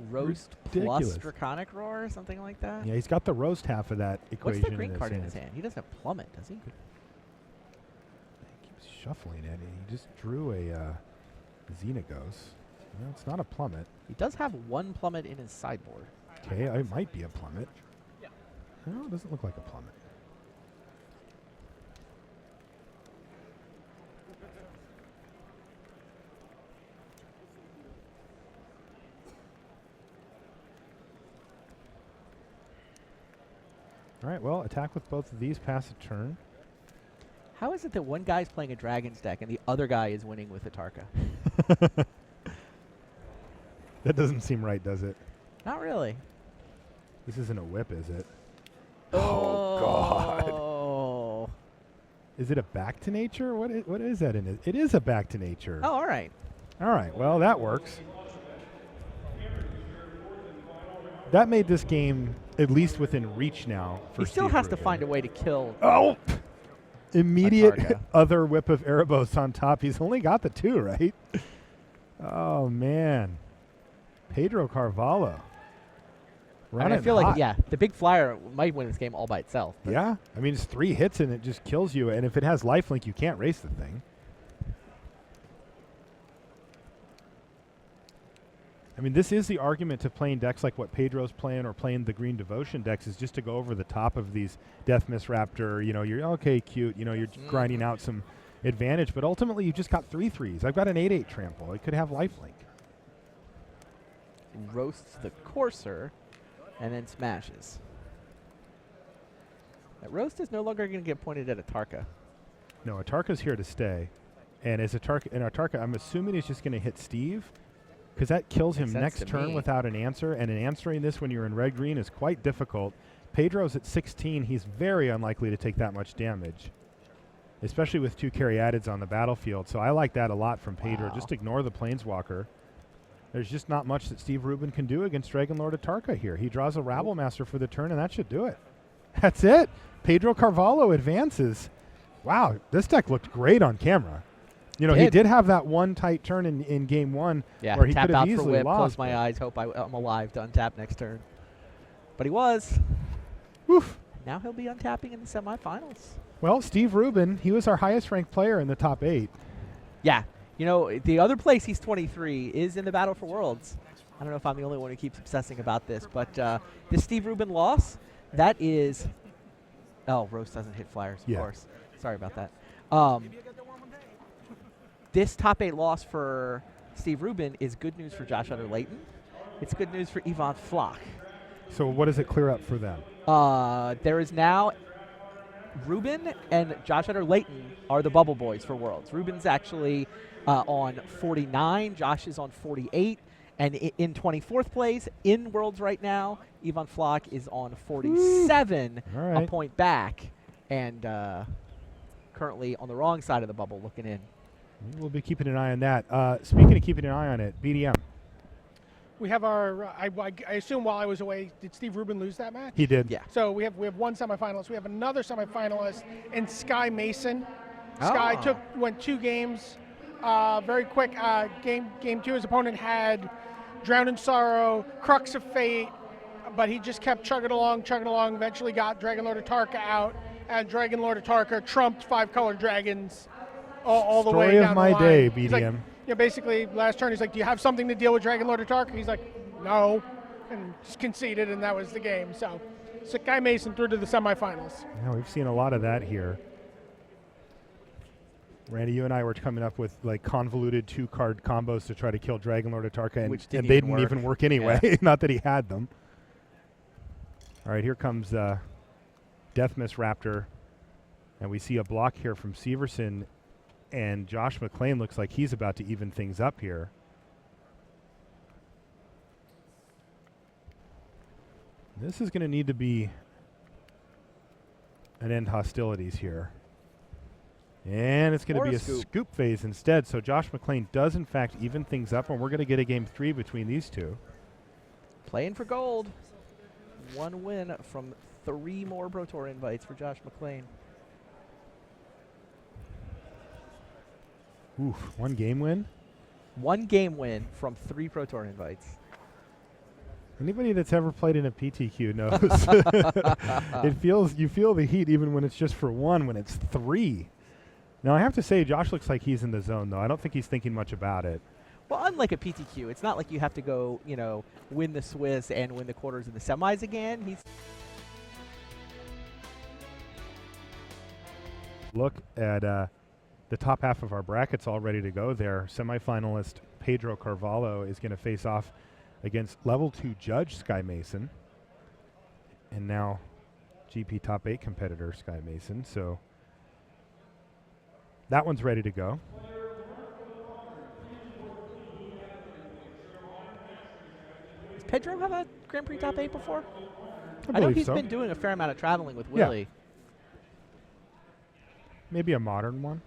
Speaker 2: roast
Speaker 1: ridiculous.
Speaker 2: plus Draconic Roar or something like that?
Speaker 1: Yeah, he's got the roast half of that equation.
Speaker 2: What's the green card in his hand? He doesn't have Plummet, does he?
Speaker 1: He keeps shuffling it. He just drew a Xenagos. No, it's not a Plummet.
Speaker 2: He does have 1 Plummet in his sideboard.
Speaker 1: Okay, it might be a Plummet. No, it doesn't look like a Plummet. All right, well, attack with both of these, pass a turn.
Speaker 2: How is it that one guy's playing a Dragon's deck and the other guy is winning with a Tarka?
Speaker 1: That doesn't seem right, does it?
Speaker 2: Not really.
Speaker 1: This isn't a whip, is it?
Speaker 2: Oh,
Speaker 1: God. Is it a back to nature? What is that in it? It is a back to nature.
Speaker 2: Oh, all right.
Speaker 1: All right, well, that works. That made this game at least within reach now for
Speaker 2: He still
Speaker 1: Steve
Speaker 2: has to
Speaker 1: Rubin.
Speaker 2: find a way to kill.
Speaker 1: Oh! Immediate
Speaker 2: Atarka.
Speaker 1: other whip of Erebos on top. He's only got the 2, right? Oh, man. Pedro Carvalho.
Speaker 2: I mean, I feel like, the big flyer might win this game all by itself.
Speaker 1: Yeah. I mean, it's 3 hits and it just kills you. And if it has lifelink, you can't race the thing. I mean, this is the argument to playing decks like what Pedro's playing or playing the Green Devotion decks, is just to go over the top of these Death Miss Raptor. You know, you're okay, cute. You know, you're grinding out some advantage, but ultimately you just got 3/3s. I've got an 8/8 trample. I could have lifelink.
Speaker 2: Roasts the Courser and then smashes. That roast is no longer going to get pointed at Atarka.
Speaker 1: No, Atarka's here to stay. And as Atarka, I'm assuming he's just going to hit Steve, because that kills him next turn without an answer, and answering this when you're in red-green is quite difficult. Pedro's at 16. He's very unlikely to take that much damage, especially with 2 Caryatids on the battlefield. So I like that a lot from Pedro.
Speaker 2: Wow.
Speaker 1: Just ignore the Planeswalker. There's just not much that Steve Rubin can do against Dragonlord Atarka here. He draws a Rabblemaster for the turn, and that should do it. That's it. Pedro Carvalho advances. Wow, this deck looked great on camera. You know, he did have that one tight turn in game 1 where he
Speaker 2: tap
Speaker 1: could have
Speaker 2: out for
Speaker 1: easily
Speaker 2: whip,
Speaker 1: lost.
Speaker 2: close my eyes, hope I'm alive to untap next turn. But he was.
Speaker 1: Oof.
Speaker 2: Now he'll be untapping in the semifinals.
Speaker 1: Well, Steve Rubin, he was our highest ranked player in the top 8.
Speaker 2: Yeah. You know, the other place he's 23 is in the Battle for Worlds. I don't know if I'm the only one who keeps obsessing about this, but this Steve Rubin loss, that is... Oh, Roast doesn't hit flyers, of course. Sorry about that. This top 8 loss for Steve Rubin is good news for Josh Utter-Layton. It's good news for Yvonne Flock.
Speaker 1: So what does it clear up for them?
Speaker 2: There is now Rubin and Josh Utter-Layton are the bubble boys for Worlds. Rubin's actually on 49. Josh is on 48. And in 24th place in Worlds right now, Yvonne Flock is on 47, a point back, and currently on the wrong side of the bubble looking in.
Speaker 1: We'll be keeping an eye on that. Speaking of keeping an eye on it, BDM.
Speaker 4: We have our. I assume while I was away, did Steve Rubin lose that match?
Speaker 1: He did.
Speaker 2: Yeah.
Speaker 4: So we have one semifinalist. We have another semifinalist in Sky Mason. Sky went 2 games, very quick. Game 2, his opponent had Drown in Sorrow, Crux of Fate, but he just kept chugging along. Eventually got Dragonlord Atarka out, and Dragonlord Atarka trumped 5-color dragons all the way down the line.
Speaker 1: Story of my day, BDM.
Speaker 4: He's like, basically last turn he's like, do you have something to deal with Dragonlord Atarka? He's like, no, and just conceded, and that was the game. So Sky Mason through to the semifinals.
Speaker 1: Yeah, we've seen a lot of that here. Randy, you and I were coming up with like convoluted 2-card combos to try to kill Dragonlord Atarka, and they didn't even work anyway. Yeah. Not that he had them. All right, here comes Death Miss Raptor, and we see a block here from Severson, and Josh McClain looks like he's about to even things up here. This is going to need to be an end hostilities here. And it's going to be a scoop phase instead. So Josh McClain does, in fact, even things up, and we're going to get a game 3 between these two.
Speaker 2: Playing for gold. 1 win from 3 more Pro Tour invites for Josh McClain.
Speaker 1: Oof, 1 game win?
Speaker 2: 1 game win from 3 Pro Tour invites.
Speaker 1: Anybody that's ever played in a PTQ knows you feel the heat even when it's just for 1, when it's 3. Now, I have to say, Josh looks like he's in the zone, though. I don't think he's thinking much about it.
Speaker 2: Well, unlike a PTQ, it's not like you have to go, win the Swiss and win the quarters and the semis again.
Speaker 1: Look at the top half of our brackets all ready to go there. Semifinalist Pedro Carvalho is going to face off against level 2 judge Sky Mason, and now GP top 8 competitor Sky Mason. So that one's ready to go.
Speaker 2: Does Pedro have a Grand Prix top 8 before?
Speaker 1: I
Speaker 2: know
Speaker 1: believe
Speaker 2: he's
Speaker 1: so.
Speaker 2: been doing a fair amount of traveling with Willie.
Speaker 1: Maybe a modern one.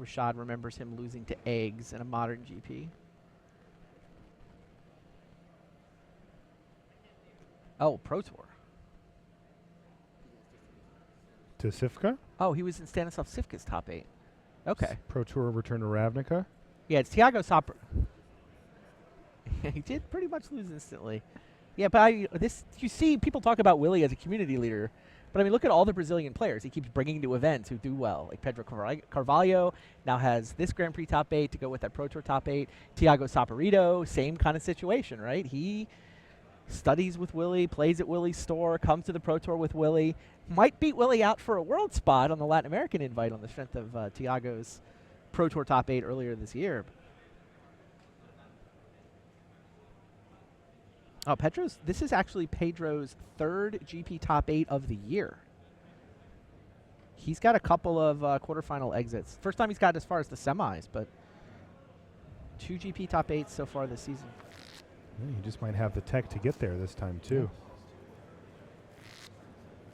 Speaker 2: Rashad remembers him losing to Eggs in a modern GP. Oh, Pro Tour.
Speaker 1: To Sifka?
Speaker 2: Oh, he was in Stanislav Sifka's top 8. Okay.
Speaker 1: Pro Tour return to Ravnica.
Speaker 2: Yeah, it's Thiago Sopra. He did pretty much lose instantly. Yeah, but you see people talk about Willie as a community leader. But I mean, look at all the Brazilian players he keeps bringing to events who do well. Like Pedro Carvalho now has this Grand Prix top 8 to go with that Pro Tour top 8. Thiago Saporito, same kind of situation, right? He studies with Willie, plays at Willie's store, comes to the Pro Tour with Willie. Might beat Willie out for a world spot on the Latin American invite on the strength of Thiago's Pro Tour top 8 earlier this year. Oh, this is actually Pedro's 3rd GP top 8 of the year. He's got a couple of quarterfinal exits. First time he's got as far as the semis, but 2 GP top 8s so far this season.
Speaker 1: Yeah, he just might have the tech to get there this time, too.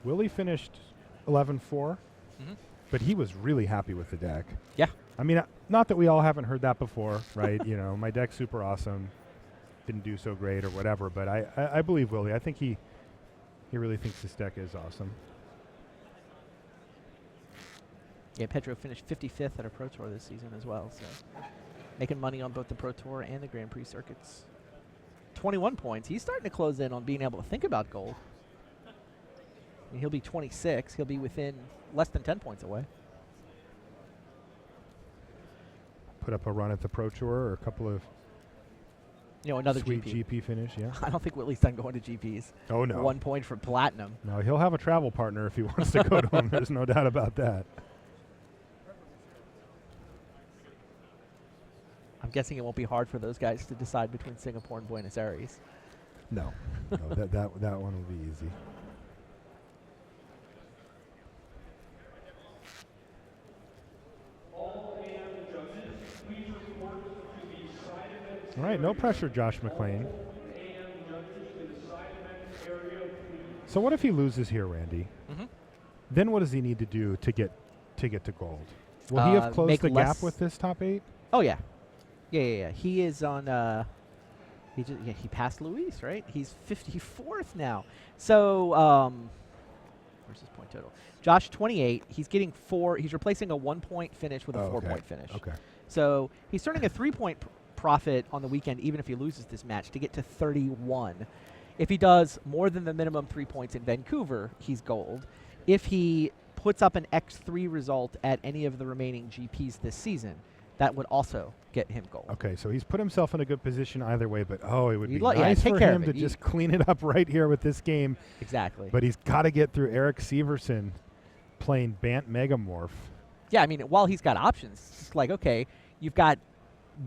Speaker 1: Willie finished 11-4, but he was really happy with the deck.
Speaker 2: Yeah.
Speaker 1: I mean, not that we all haven't heard that before, right? You know, my deck's super awesome. Didn't do so great or whatever, but I believe Willie. I think he really thinks this deck is awesome.
Speaker 2: Yeah, Pedro finished 55th at a Pro Tour this season as well, so making money on both the Pro Tour and the Grand Prix circuits. 21 points. He's starting to close in on being able to think about gold. I mean, he'll be 26. He'll be within less than 10 points away.
Speaker 1: Put up a run at the Pro Tour or a couple of
Speaker 2: Another
Speaker 1: sweet
Speaker 2: GP.
Speaker 1: GP finish, yeah.
Speaker 2: I don't think Willie's done going to GPs.
Speaker 1: Oh, no.
Speaker 2: 1 point for platinum.
Speaker 1: No, he'll have a travel partner if he wants to go to him. There's no doubt about that.
Speaker 2: I'm guessing it won't be hard for those guys to decide between Singapore and Buenos Aires.
Speaker 1: No, that one will be easy. All right, no pressure, Josh McClain. So what if he loses here, Randy? Then what does he need to do to get to gold? Will he have closed the gap with this top 8?
Speaker 2: Oh yeah, yeah. He is on. He passed Luis, right? He's 54th now. So where's his point total? Josh 28. He's getting 4. He's replacing a 1-point finish with a 4-point finish.
Speaker 1: Okay.
Speaker 2: So he's turning a 3-point profit on the weekend, even if he loses this match, to get to 31. If he does more than the minimum 3 points in Vancouver, he's gold. If he puts up an X3 result at any of the remaining GPs this season, that would also get him gold.
Speaker 1: Okay, so he's put himself in a good position either way, but it would be
Speaker 2: Yeah,
Speaker 1: nice
Speaker 2: take
Speaker 1: for
Speaker 2: care
Speaker 1: him
Speaker 2: of
Speaker 1: to
Speaker 2: it.
Speaker 1: just clean it up right here with this game.
Speaker 2: Exactly.
Speaker 1: But he's got to get through Eric Severson playing Bant Megamorph.
Speaker 2: Yeah, I mean, while he's got options, it's like, okay, you've got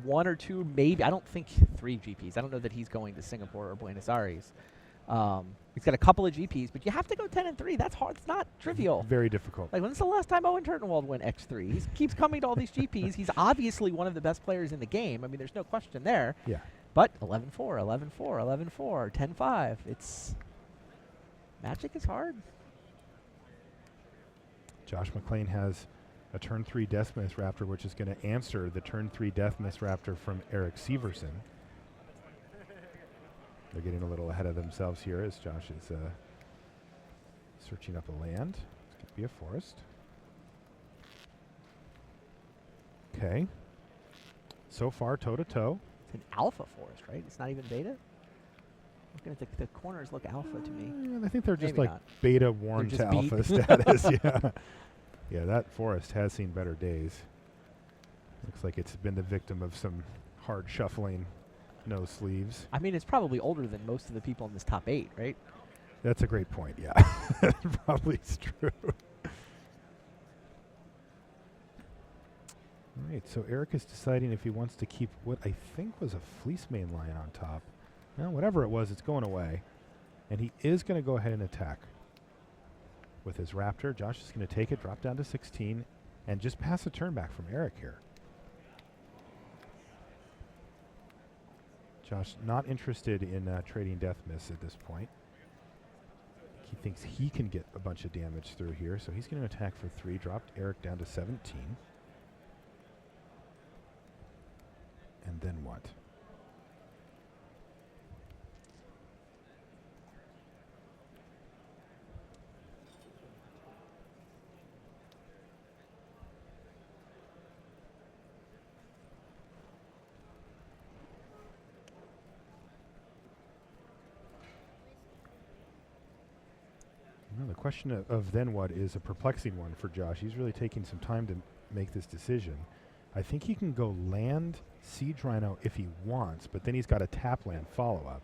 Speaker 2: 1 or 2, maybe. I don't think 3 GPs. I don't know that he's going to Singapore or Buenos Aires. He's got a couple of GPs, but you have to go 10-3. That's hard. It's not trivial.
Speaker 1: Very difficult.
Speaker 2: Like, when's the last time Owen Turtenwald went X3? He keeps coming to all these GPs. He's obviously one of the best players in the game. I mean, there's no question there.
Speaker 1: Yeah.
Speaker 2: But 11-4, 11-4, 11-4, 10-5. It's magic is hard.
Speaker 1: Josh McClain has a turn 3 Death Miss Raptor, which is going to answer the turn 3 Death Miss Raptor from Eric Severson. They're getting a little ahead of themselves here as Josh is searching up a land. It's going to be a forest. Okay. So far, toe-to-toe.
Speaker 2: It's an alpha forest, right? It's not even beta? Looking at the corners look alpha to me.
Speaker 1: I think they're just
Speaker 2: Maybe
Speaker 1: like
Speaker 2: not.
Speaker 1: beta worn
Speaker 2: They're
Speaker 1: to
Speaker 2: just
Speaker 1: alpha status. Yeah. Yeah, that forest has seen better days. Looks like it's been the victim of some hard shuffling, no sleeves.
Speaker 2: I mean, it's probably older than most of the people in this top 8, right?
Speaker 1: That's a great point, yeah. That probably is true. All right, so Eric is deciding if he wants to keep what I think was a fleece main line on top. Well, whatever it was, it's going away. And he is going to go ahead and attack with his Raptor. Josh is going to take it, drop down to 16, and just pass a turn back from Eric here. Josh not interested in trading Death Miss at this point. He thinks he can get a bunch of damage through here, so he's going to attack for 3, dropped Eric down to 17. And then what? Well, the question of then what is a perplexing one for Josh. He's really taking some time to make this decision. I think he can go land Siege Rhino if he wants, but then he's got a tap land follow-up.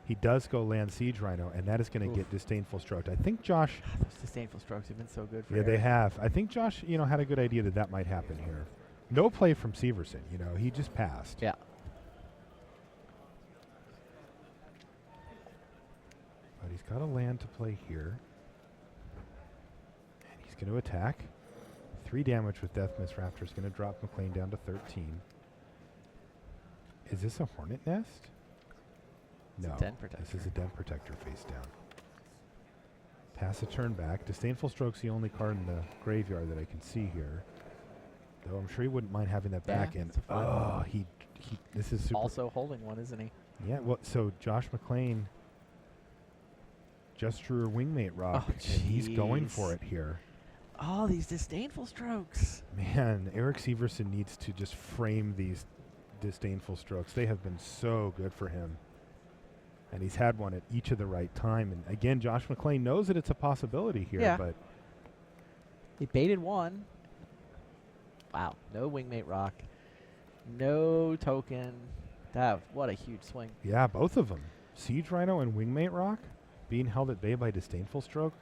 Speaker 1: He does go land Siege Rhino, and that is going to get Disdainful Stroked. I think Josh...
Speaker 2: Those Disdainful Strokes have been so good for
Speaker 1: Yeah, they
Speaker 2: Eric.
Speaker 1: have. I think Josh, had a good idea that might happen here. No play from Severson, he just passed.
Speaker 2: Yeah.
Speaker 1: But he's got a land to play here. And he's going to attack. 3 damage with Death Mist Raptor is going to drop McLean down to 13. Is this a Hornet Nest?
Speaker 2: It's a
Speaker 1: No.
Speaker 2: Den Protector.
Speaker 1: This is a Den Protector face down. Pass a turn back. Disdainful Stroke's the only card in the graveyard that I can see here. Though I'm sure he wouldn't mind having that back end.
Speaker 2: it's a fun
Speaker 1: Oh, this is super.
Speaker 2: Also holding one, isn't he?
Speaker 1: Yeah, well, so Josh McLean just drew a Wingmate Rock,
Speaker 2: Oh,
Speaker 1: and he's going
Speaker 2: jeez.
Speaker 1: for it here.
Speaker 2: Oh, these Disdainful Strokes.
Speaker 1: Man, Eric Severson needs to just frame these Disdainful Strokes. They have been so good for him. And he's had one at each of the right time. And again, Josh McLean knows that it's a possibility here,
Speaker 2: Yeah.
Speaker 1: but
Speaker 2: He baited one. Wow, no Wingmate Rock. No token. What a huge swing.
Speaker 1: yeah, both of them. Siege Rhino and Wingmate Rock being held at bay by Disdainful Stroke.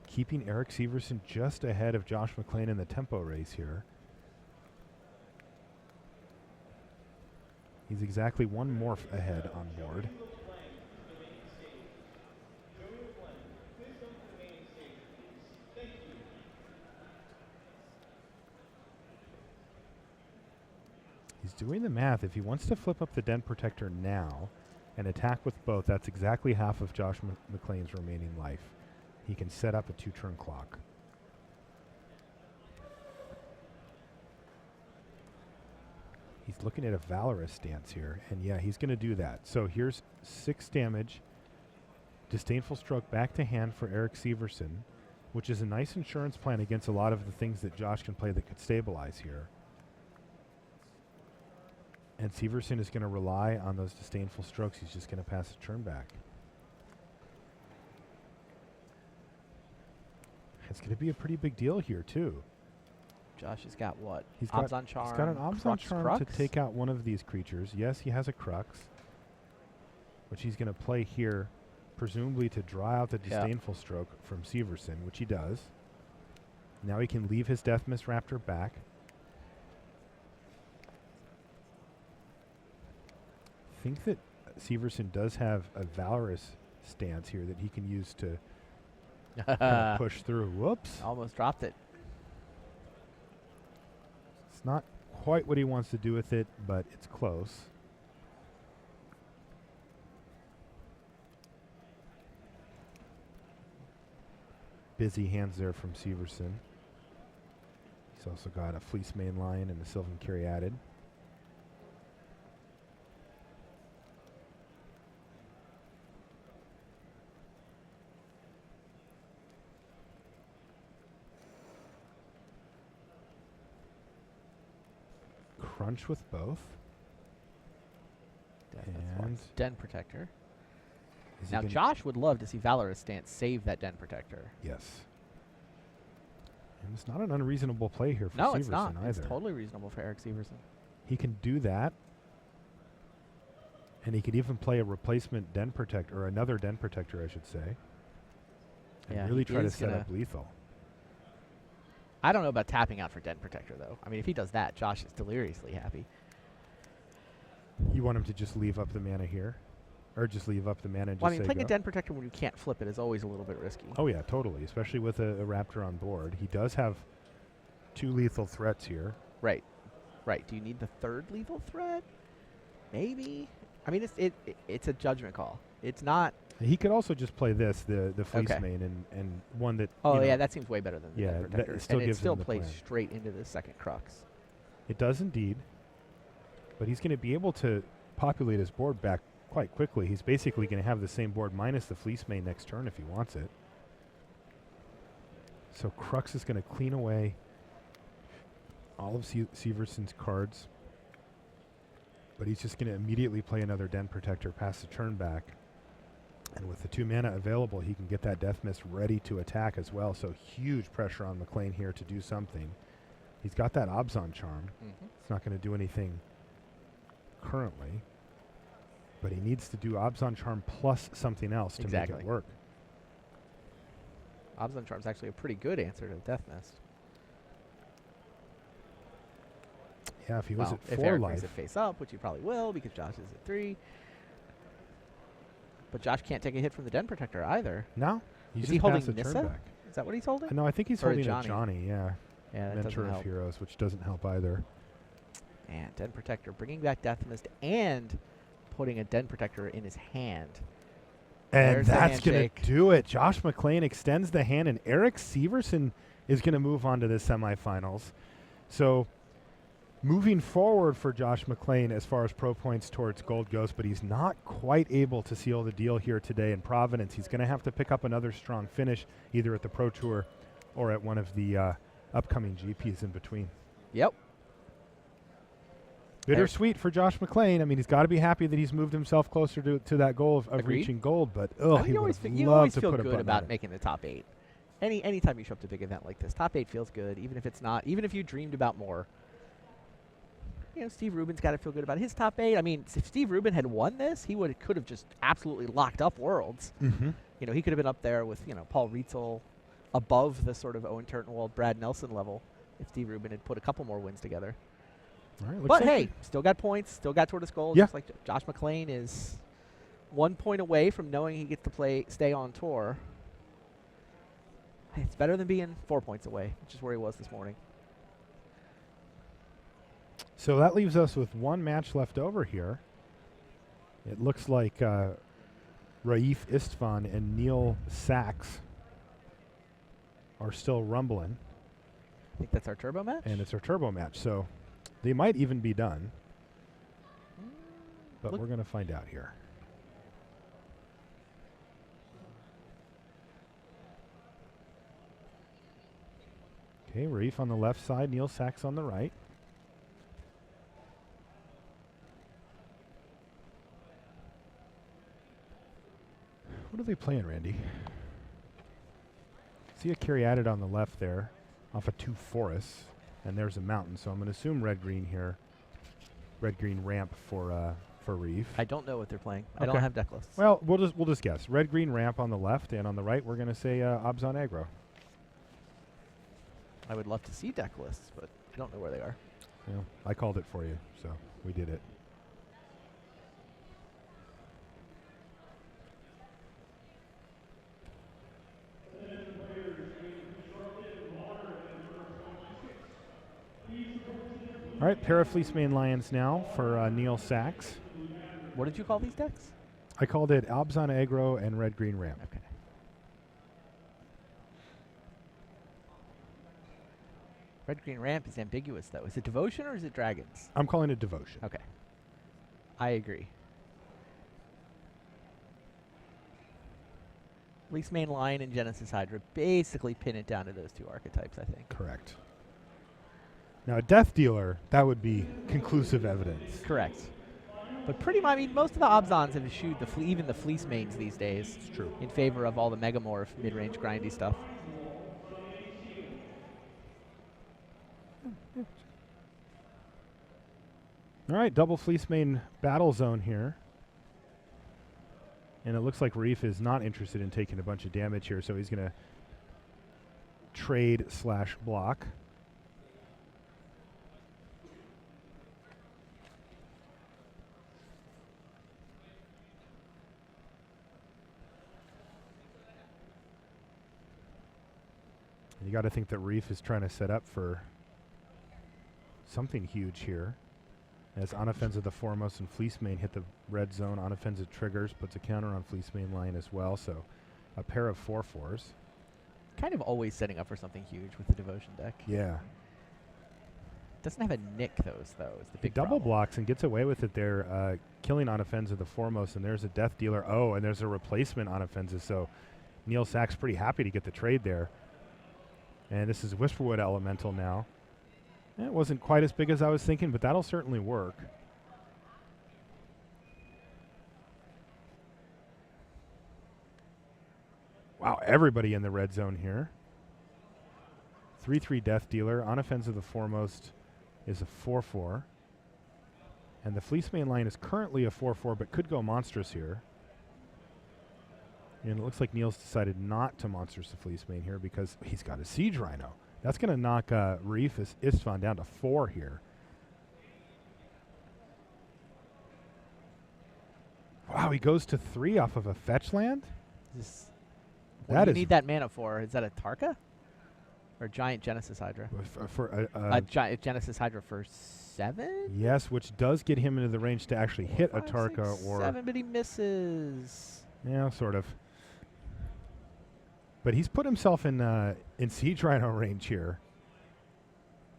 Speaker 1: Keeping Eric Severson just ahead of Josh McLean in the tempo race here. He's exactly one morph ahead on board. He's doing the math. If he wants to flip up the Den Protector now and attack with both, that's exactly half of Josh McLean's remaining life. He can set up a 2-turn clock. He's looking at a Valorous stance here, and yeah, he's going to do that. So here's 6 damage. Disdainful Stroke back to hand for Eric Severson, which is a nice insurance plan against a lot of the things that Josh can play that could stabilize here. And Severson is going to rely on those Disdainful Strokes. He's just going to pass a turn back. It's going to be a pretty big deal here, too.
Speaker 2: Josh has got what?
Speaker 1: He's
Speaker 2: Obs
Speaker 1: got,
Speaker 2: on Charm.
Speaker 1: he's got an Obs on Charm to
Speaker 2: Crux?
Speaker 1: take out one of these creatures. Yes, he has a Crux, which he's going to play here, presumably to draw out the Disdainful Stroke from Severson, which he does. Now he can leave his Death Mist Raptor back. I think that Severson does have a Valorous stance here that he can use to kind of push through. Whoops.
Speaker 2: Almost dropped it.
Speaker 1: It's not quite what he wants to do with it, but it's close. Busy hands there from Severson. He's also got a Fleece Main Lion and a Sylvan Caryatid. Crunch with both. And
Speaker 2: Den Protector.
Speaker 1: is he
Speaker 2: Now,
Speaker 1: gonna-
Speaker 2: Josh would love to see Valorous Stance save that Den Protector.
Speaker 1: Yes. And it's not an unreasonable play here for
Speaker 2: No,
Speaker 1: Severson
Speaker 2: it's not.
Speaker 1: either.
Speaker 2: It's totally reasonable for Eric Severson.
Speaker 1: He can do that. And he could even play a replacement Den Protector, or another Den Protector, I should say. And
Speaker 2: Yeah,
Speaker 1: really
Speaker 2: he
Speaker 1: try to
Speaker 2: is
Speaker 1: set
Speaker 2: gonna-
Speaker 1: up lethal.
Speaker 2: I don't know about tapping out for Den Protector, though. I mean, if he does that, Josh is deliriously happy.
Speaker 1: You want him to just leave up the mana here? Or just leave up the mana and just
Speaker 2: Well, I mean,
Speaker 1: say
Speaker 2: playing
Speaker 1: go?
Speaker 2: a Den Protector when you can't flip it is always a little bit risky.
Speaker 1: Oh yeah, totally. Especially with a Raptor on board. He does have 2 lethal threats here.
Speaker 2: Right. Right. Do you need the 3rd lethal threat? Maybe. I mean, it's a judgment call. It's not.
Speaker 1: He could also just play this, the Fleece
Speaker 2: Okay.
Speaker 1: Mane, and one that.
Speaker 2: Oh,
Speaker 1: you know,
Speaker 2: yeah, that seems way better than the
Speaker 1: Yeah,
Speaker 2: Den
Speaker 1: that
Speaker 2: Protector.
Speaker 1: still
Speaker 2: and it
Speaker 1: gives
Speaker 2: still
Speaker 1: him the
Speaker 2: plays
Speaker 1: plan.
Speaker 2: straight into the 2nd Crux.
Speaker 1: It does indeed. But he's going to be able to populate his board back quite quickly. He's basically going to have the same board minus the Fleece Mane next turn if he wants it. So Crux is going to clean away all of Severson's cards. But he's just going to immediately play another Den Protector, pass the turn back. And with the 2 mana available, he can get that Death Mist ready to attack as well. So huge pressure on McLean here to do something. He's got that Obzon Charm. It's not going to do anything currently. But he needs to do Obzon Charm plus something else to make it work.
Speaker 2: Obzon Charm is actually a pretty good answer to Death Mist.
Speaker 1: Yeah, if he was at
Speaker 2: if
Speaker 1: 4
Speaker 2: Eric
Speaker 1: life.
Speaker 2: brings it face up, which he probably will because Josh is at 3. But Josh can't take a hit from the Den Protector either.
Speaker 1: No.
Speaker 2: Is he holding Nissa? Is that what he's holding?
Speaker 1: No, I think he's
Speaker 2: Or
Speaker 1: holding
Speaker 2: Johnny.
Speaker 1: a Johnny, yeah.
Speaker 2: Yeah, that
Speaker 1: Mentor
Speaker 2: doesn't
Speaker 1: of
Speaker 2: help.
Speaker 1: Heroes, which doesn't help either.
Speaker 2: And Den Protector bringing back Death Mist and putting a Den Protector in his hand.
Speaker 1: And
Speaker 2: There's the
Speaker 1: that's going
Speaker 2: handshake.
Speaker 1: to do it. Josh McLean extends the hand, and Eric Severson is going to move on to the semifinals. So moving forward for Josh McLean as far as pro points towards gold goes, but he's not quite able to seal the deal here today in Providence. He's going to have to pick up another strong finish either at the Pro Tour or at one of the upcoming GPs in between.
Speaker 2: Yep.
Speaker 1: Bittersweet for Josh McLean. I mean, he's got to be happy that he's moved himself closer to that goal of
Speaker 2: Agreed.
Speaker 1: reaching gold, but
Speaker 2: I mean,
Speaker 1: he
Speaker 2: you
Speaker 1: would
Speaker 2: always,
Speaker 1: have
Speaker 2: you
Speaker 1: loved
Speaker 2: always
Speaker 1: to
Speaker 2: feel
Speaker 1: put a
Speaker 2: good
Speaker 1: button on
Speaker 2: about
Speaker 1: it.
Speaker 2: making the top 8. Anytime you show up to a big event like this, top 8 feels good, even if it's not, even if you dreamed about more. You know, Steve Rubin's got to feel good about his top 8. I mean, if Steve Rubin had won this, he could have just absolutely locked up Worlds.
Speaker 1: Mm-hmm.
Speaker 2: You know, he could have been up there with, Paul Rietzel above the sort of Owen Turtenwald, Brad Nelson level if Steve Rubin had put a couple more wins together.
Speaker 1: All right, looks
Speaker 2: But
Speaker 1: like
Speaker 2: hey, still got points, still got Tortoise Gold.
Speaker 1: Yeah.
Speaker 2: Just like Josh McLean is 1 point away from knowing he gets to stay on tour. Hey, it's better than being 4 points away, which is where he was this morning.
Speaker 1: So that leaves us with one match left over here. It looks like Raif Istvan and Neil Sachs are still rumbling,
Speaker 2: I think that's our turbo match.
Speaker 1: and it's our turbo match. So they might even be done, but
Speaker 2: Look-
Speaker 1: we're going to find out here. Okay, Raif on the left side, Neil Sachs on the right. What are they playing, Randy? See a Caryatid on the left there, off of 2 forests, and there's a mountain. So I'm going to assume red-green here. Red-green ramp for Reef.
Speaker 2: I don't know what they're playing. I
Speaker 1: Okay.
Speaker 2: don't have deck lists.
Speaker 1: Well, we'll just guess. Red-green ramp on the left, and on the right we're going to say Obzon Aggro.
Speaker 2: I would love to see deck lists, but I don't know where they are.
Speaker 1: You know, I called it for you, so we did it. All right, pair of Fleece Mane Lions now for Neil Sachs.
Speaker 2: What did you call these decks?
Speaker 1: I called it Obzon Aggro and Red-Green Ramp.
Speaker 2: Okay. Red Green Ramp is ambiguous, though. Is it Devotion or is it Dragons?
Speaker 1: I'm calling it Devotion.
Speaker 2: Okay. I agree. Fleece Mane Lion and Genesis Hydra basically pin it down to those 2 archetypes, I think.
Speaker 1: Correct. Now, a Death Dealer, that would be conclusive evidence.
Speaker 2: Correct. But pretty much, I mean, most of the Obzons have eschewed even the Fleece Mains these days.
Speaker 1: It's true.
Speaker 2: In favor of all the Megamorph mid-range grindy stuff.
Speaker 1: All right, double Fleece Mane battle zone here. And it looks like Reef is not interested in taking a bunch of damage here, so he's going to trade/block. And you got to think that Reef is trying to set up for something huge here. As Unoffensive the Foremost and Fleece Mane hit the red zone, Unoffensive triggers, puts a counter on Fleece Mane Lion as well. So a pair of 4/4s.
Speaker 2: Kind of always setting up for something huge with the Devotion deck.
Speaker 1: Yeah.
Speaker 2: Doesn't have a nick those, though, is the
Speaker 1: He
Speaker 2: big
Speaker 1: double
Speaker 2: problem.
Speaker 1: blocks and gets away with it there, killing Unoffensive the Foremost, and there's a Death Dealer. Oh, and there's a replacement Unoffensive, so Neil Sachs pretty happy to get the trade there. And this is Whisperwood Elemental now. It wasn't quite as big as I was thinking, but that'll certainly work. Wow, everybody in the red zone here. 3/3 Death Dealer. On offensive, the foremost is a 4/4. And the Fleece main line is currently a 4/4, but could go monstrous here. And it looks like Neil's decided not to monstrous the Fleece main here because he's got a Siege Rhino. That's going to knock Reef Istvan down to 4 here. Wow, he goes to 3 off of a fetch land?
Speaker 2: What
Speaker 1: That
Speaker 2: do you
Speaker 1: is
Speaker 2: need that mana for? Is that a Tarka? Or Giant Genesis Hydra? A Giant Genesis Hydra for 7?
Speaker 1: yes, which does get him into the range to actually hit a
Speaker 2: 5,
Speaker 1: Tarka
Speaker 2: 6,
Speaker 1: or
Speaker 2: 7, but he misses.
Speaker 1: yeah, sort of. But he's put himself in Siege Rhino range here.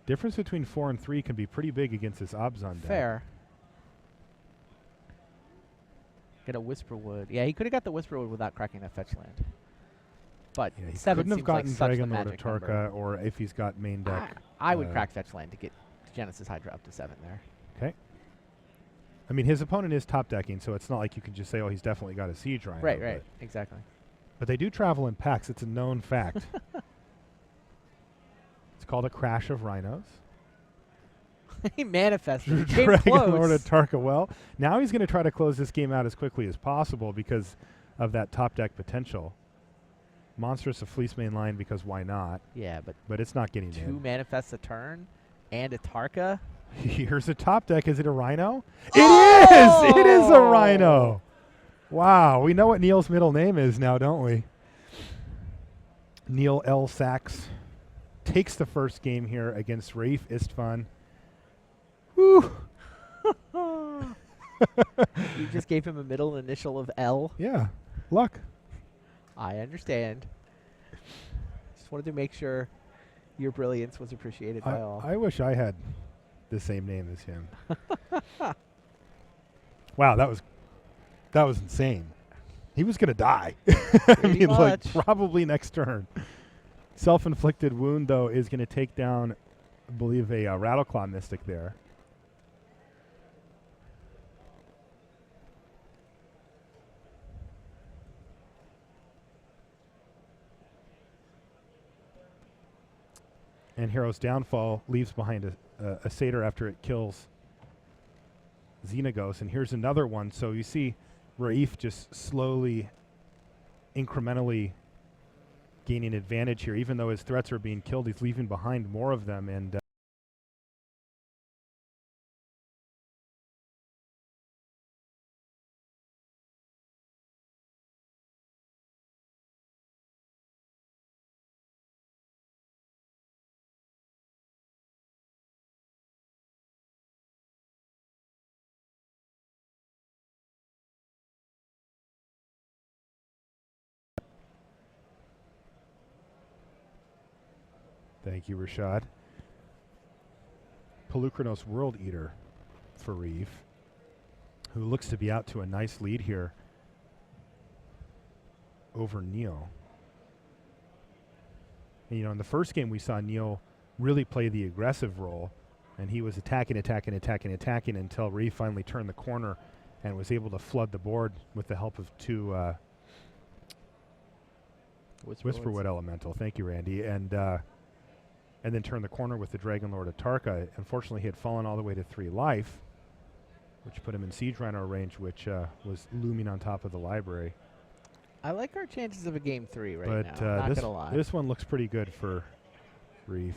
Speaker 1: Difference between 4 and 3 can be pretty big against this Obzon deck.
Speaker 2: Fair. Get a Whisperwood. Yeah, he could have got the Whisperwood without cracking that fetch land. But
Speaker 1: Yeah, he
Speaker 2: 7
Speaker 1: couldn't have
Speaker 2: seems like
Speaker 1: gotten
Speaker 2: such the
Speaker 1: Dragon Lord
Speaker 2: magic
Speaker 1: Atarka,
Speaker 2: number.
Speaker 1: or if he's got main deck.
Speaker 2: I would crack fetch land to get Genesis Hydra up to 7 there.
Speaker 1: Okay. I mean, his opponent is top decking, so it's not like you can just say, oh, he's definitely got a Siege Rhino.
Speaker 2: Right, exactly.
Speaker 1: But they do travel in packs. It's a known fact. It's called a crash of rhinos.
Speaker 2: He manifested. Came
Speaker 1: Dragon
Speaker 2: close.
Speaker 1: Lord Atarka. Well, now he's going to try to close this game out as quickly as possible because of that top deck potential. Monstrous a Fleece main line because why not?
Speaker 2: Yeah,
Speaker 1: But it's not getting
Speaker 2: 2
Speaker 1: in.
Speaker 2: manifests a turn and a Tarka.
Speaker 1: Here's a top deck. Is it a rhino?
Speaker 2: Oh!
Speaker 1: It is! It is a rhino! Wow, we know what Neil's middle name is now, don't we? Neil L. Sachs takes the first game here against Raif Istvan. Woo!
Speaker 2: You just gave him a middle initial of L.
Speaker 1: Yeah, luck.
Speaker 2: I understand. Just wanted to make sure your brilliance was appreciated by all.
Speaker 1: I wish I had the same name as him. Wow, that was insane. He was gonna die. I mean, like probably next turn. Self-inflicted wound though is gonna take down, I believe, a Rattleclaw Mystic there. And Hero's Downfall leaves behind a Satyr after it kills Xenagos. And here's another one. So you see Raif just slowly, incrementally gaining advantage here. Even though his threats are being killed, he's leaving behind more of them. And thank you, Rashad. Pelucranos World Eater for Reef, who looks to be out to a nice lead here over Neil. And, you know, in the first game we saw Neil really play the aggressive role, and he was attacking until Reef finally turned the corner and was able to flood the board with the help of 2 Whisperwood Elemental. Thank you, Randy. And then turn the corner with the Dragon Lord Atarka. Unfortunately, he had fallen all the way to 3 life, which put him in Siege Rhino range, which was looming on top of the library.
Speaker 2: I like our chances of a game 3 right
Speaker 1: But
Speaker 2: now. Not gonna lie.
Speaker 1: this one looks pretty good for Reef.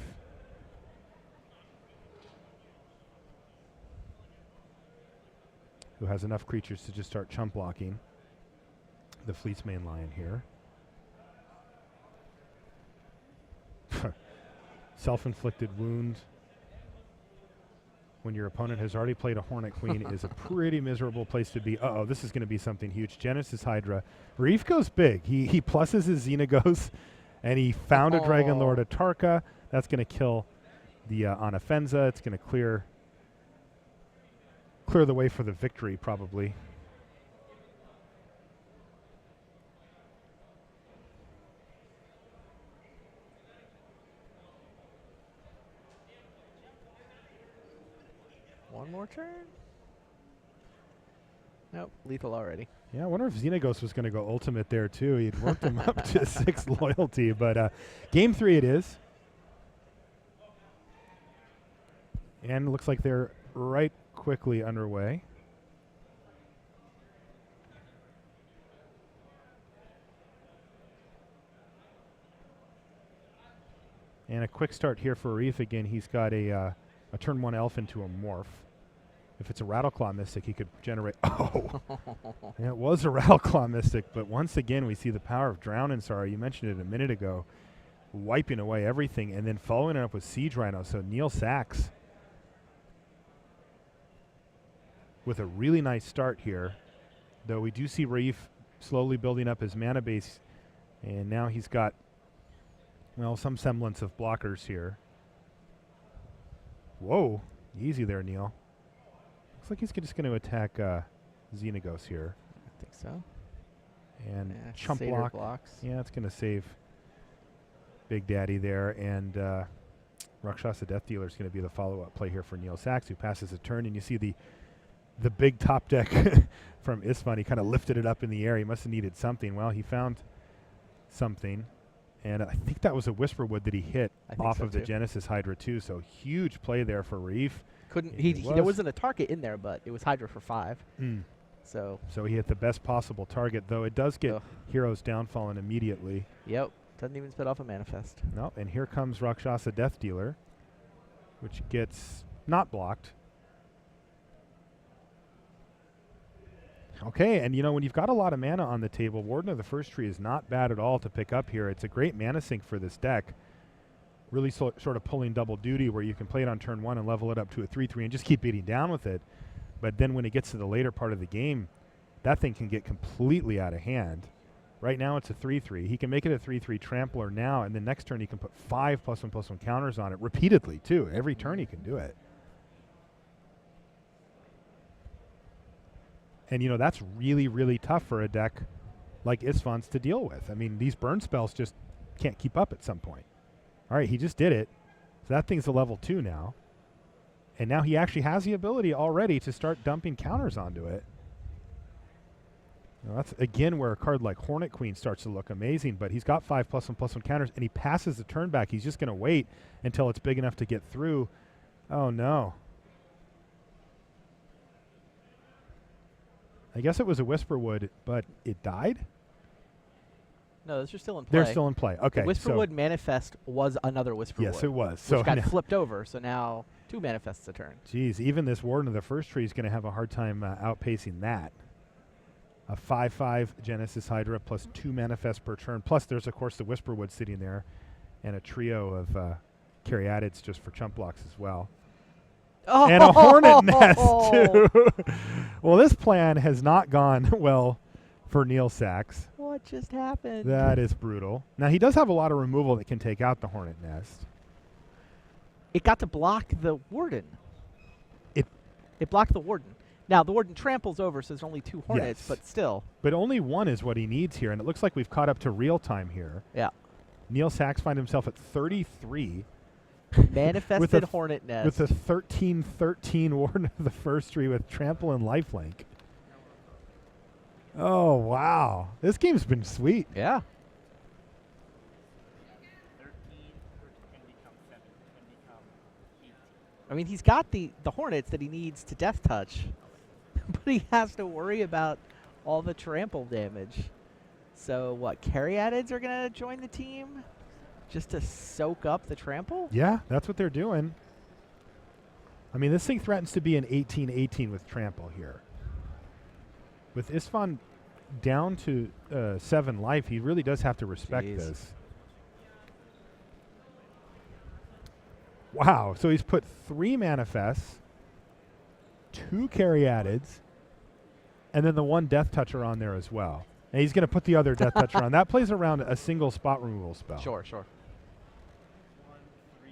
Speaker 1: Who has enough creatures to just start chump blocking the Fleet's main lion here. Self-inflicted wound when your opponent has already played a Hornet Queen is a pretty miserable place to be. Uh-oh, this is going to be something huge. Genesis Hydra. Reef goes big. He pluses his Xenagos, and he found a Dragon Lord Atarka. That's going to kill the Anafenza. It's going to clear the way for the victory, probably.
Speaker 2: One more turn? Nope, lethal already.
Speaker 1: Yeah, I wonder if Xenagos was going to go ultimate there too. He'd worked him up to 6 loyalty, but game 3 it is. And it looks like they're right quickly underway. And a quick start here for Reef again. He's got a turn 1 elf into a morph. If it's a Rattleclaw Mystic, he could generate. Oh, yeah, it was a Rattleclaw Mystic, but once again, we see the power of Drown and Sorrow. You mentioned it a minute ago, wiping away everything, and then following it up with Siege Rhino. So Neil Sachs with a really nice start here, though we do see Reef slowly building up his mana base, and now he's got, well, some semblance of blockers here. Whoa, easy there, Neil. Looks like he's just going to attack Xenagos here.
Speaker 2: I think so.
Speaker 1: And
Speaker 2: Yeah,
Speaker 1: chump
Speaker 2: Satyr
Speaker 1: block.
Speaker 2: blocks.
Speaker 1: Yeah, it's going to save Big Daddy there. And Rakshasa Death Dealer is going to be the follow-up play here for Neil Sachs, who passes a turn. And you see the big top deck from Isfan. He kind of lifted it up in the air. He must have needed something. Well, he found something. And I think that was a Whisperwood that he hit off of the Genesis Hydra too. So huge play there for Reef.
Speaker 2: There wasn't a target in there, but it was Hydra for 5. So
Speaker 1: he hit the best possible target, though it does get Hero's Downfallen immediately.
Speaker 2: Yep. Doesn't even spit off a manifest.
Speaker 1: No, and here comes Rakshasa Death Dealer, which gets not blocked. Okay, and you know, when you've got a lot of mana on the table, Warden of the First Tree is not bad at all to pick up here. It's a great mana sink for this deck. Really sort of pulling double duty where you can play it on turn 1 and level it up to a 3/3 and just keep beating down with it. But then when it gets to the later part of the game, that thing can get completely out of hand. Right now it's a 3/3. He can make it a 3/3 trampler now, and then next turn he can put 5 +1/+1 counters on it repeatedly too. Every turn he can do it. And you know, that's really, really tough for a deck like Isfan's to deal with. I mean, these burn spells just can't keep up at some point. All right, he just did it. So that thing's a level 2 now. And now he actually has the ability already to start dumping counters onto it. Now that's, again, where a card like Hornet Queen starts to look amazing, but he's got 5 +1/+1 counters, and he passes the turn back. He's just going to wait until it's big enough to get through. Oh, no. I guess it was a Whisperwood, but it died?
Speaker 2: No, those are still in play.
Speaker 1: They're still in play. Okay.
Speaker 2: The Whisperwood manifest was another Whisperwood.
Speaker 1: Yes, it was.
Speaker 2: Which
Speaker 1: So
Speaker 2: got flipped over, so now 2 manifests a turn.
Speaker 1: Geez, even this Warden of the First Tree is going to have a hard time outpacing that. A 5/5 Genesis Hydra plus 2 manifests per turn. Plus there's, of course, the Whisperwood sitting there and a trio of Caryatids just for chump blocks as well.
Speaker 2: Oh!
Speaker 1: And a Hornet Nest, too. Well, this plan has not gone well for Neil Sachs.
Speaker 2: What just happened?
Speaker 1: That is brutal. Now, he does have a lot of removal that can take out the Hornet Nest.
Speaker 2: It got to block the Warden.
Speaker 1: It
Speaker 2: blocked the Warden. Now, the Warden tramples over, so there's only 2 Hornets,
Speaker 1: Yes.
Speaker 2: but still.
Speaker 1: But only 1 is what he needs here, and it looks like we've caught up to real time here.
Speaker 2: Yeah.
Speaker 1: Neil Sachs finds himself at 33.
Speaker 2: Manifested Hornet Nest.
Speaker 1: With a 13/13 Warden of the First Tree with Trample and Lifelink. Oh, wow. This game's been sweet.
Speaker 2: Yeah.
Speaker 5: 13 can become 7, can become 18.
Speaker 2: I mean, he's got the Hornets that he needs to Death Touch, but he has to worry about all the trample damage. So, what, Caryatids are going to join the team just to soak up the trample?
Speaker 1: Yeah, that's what they're doing. I mean, this thing threatens to be an 18/18 with Trample here. With Isfan down to 7 life, he really does have to respect this. Wow, so he's put 3 manifests, 2 Caryatids, and then the 1 Death Toucher on there as well. And he's going to put the other Death Toucher on. That plays around a single spot removal spell.
Speaker 2: Sure.
Speaker 5: 1, 3.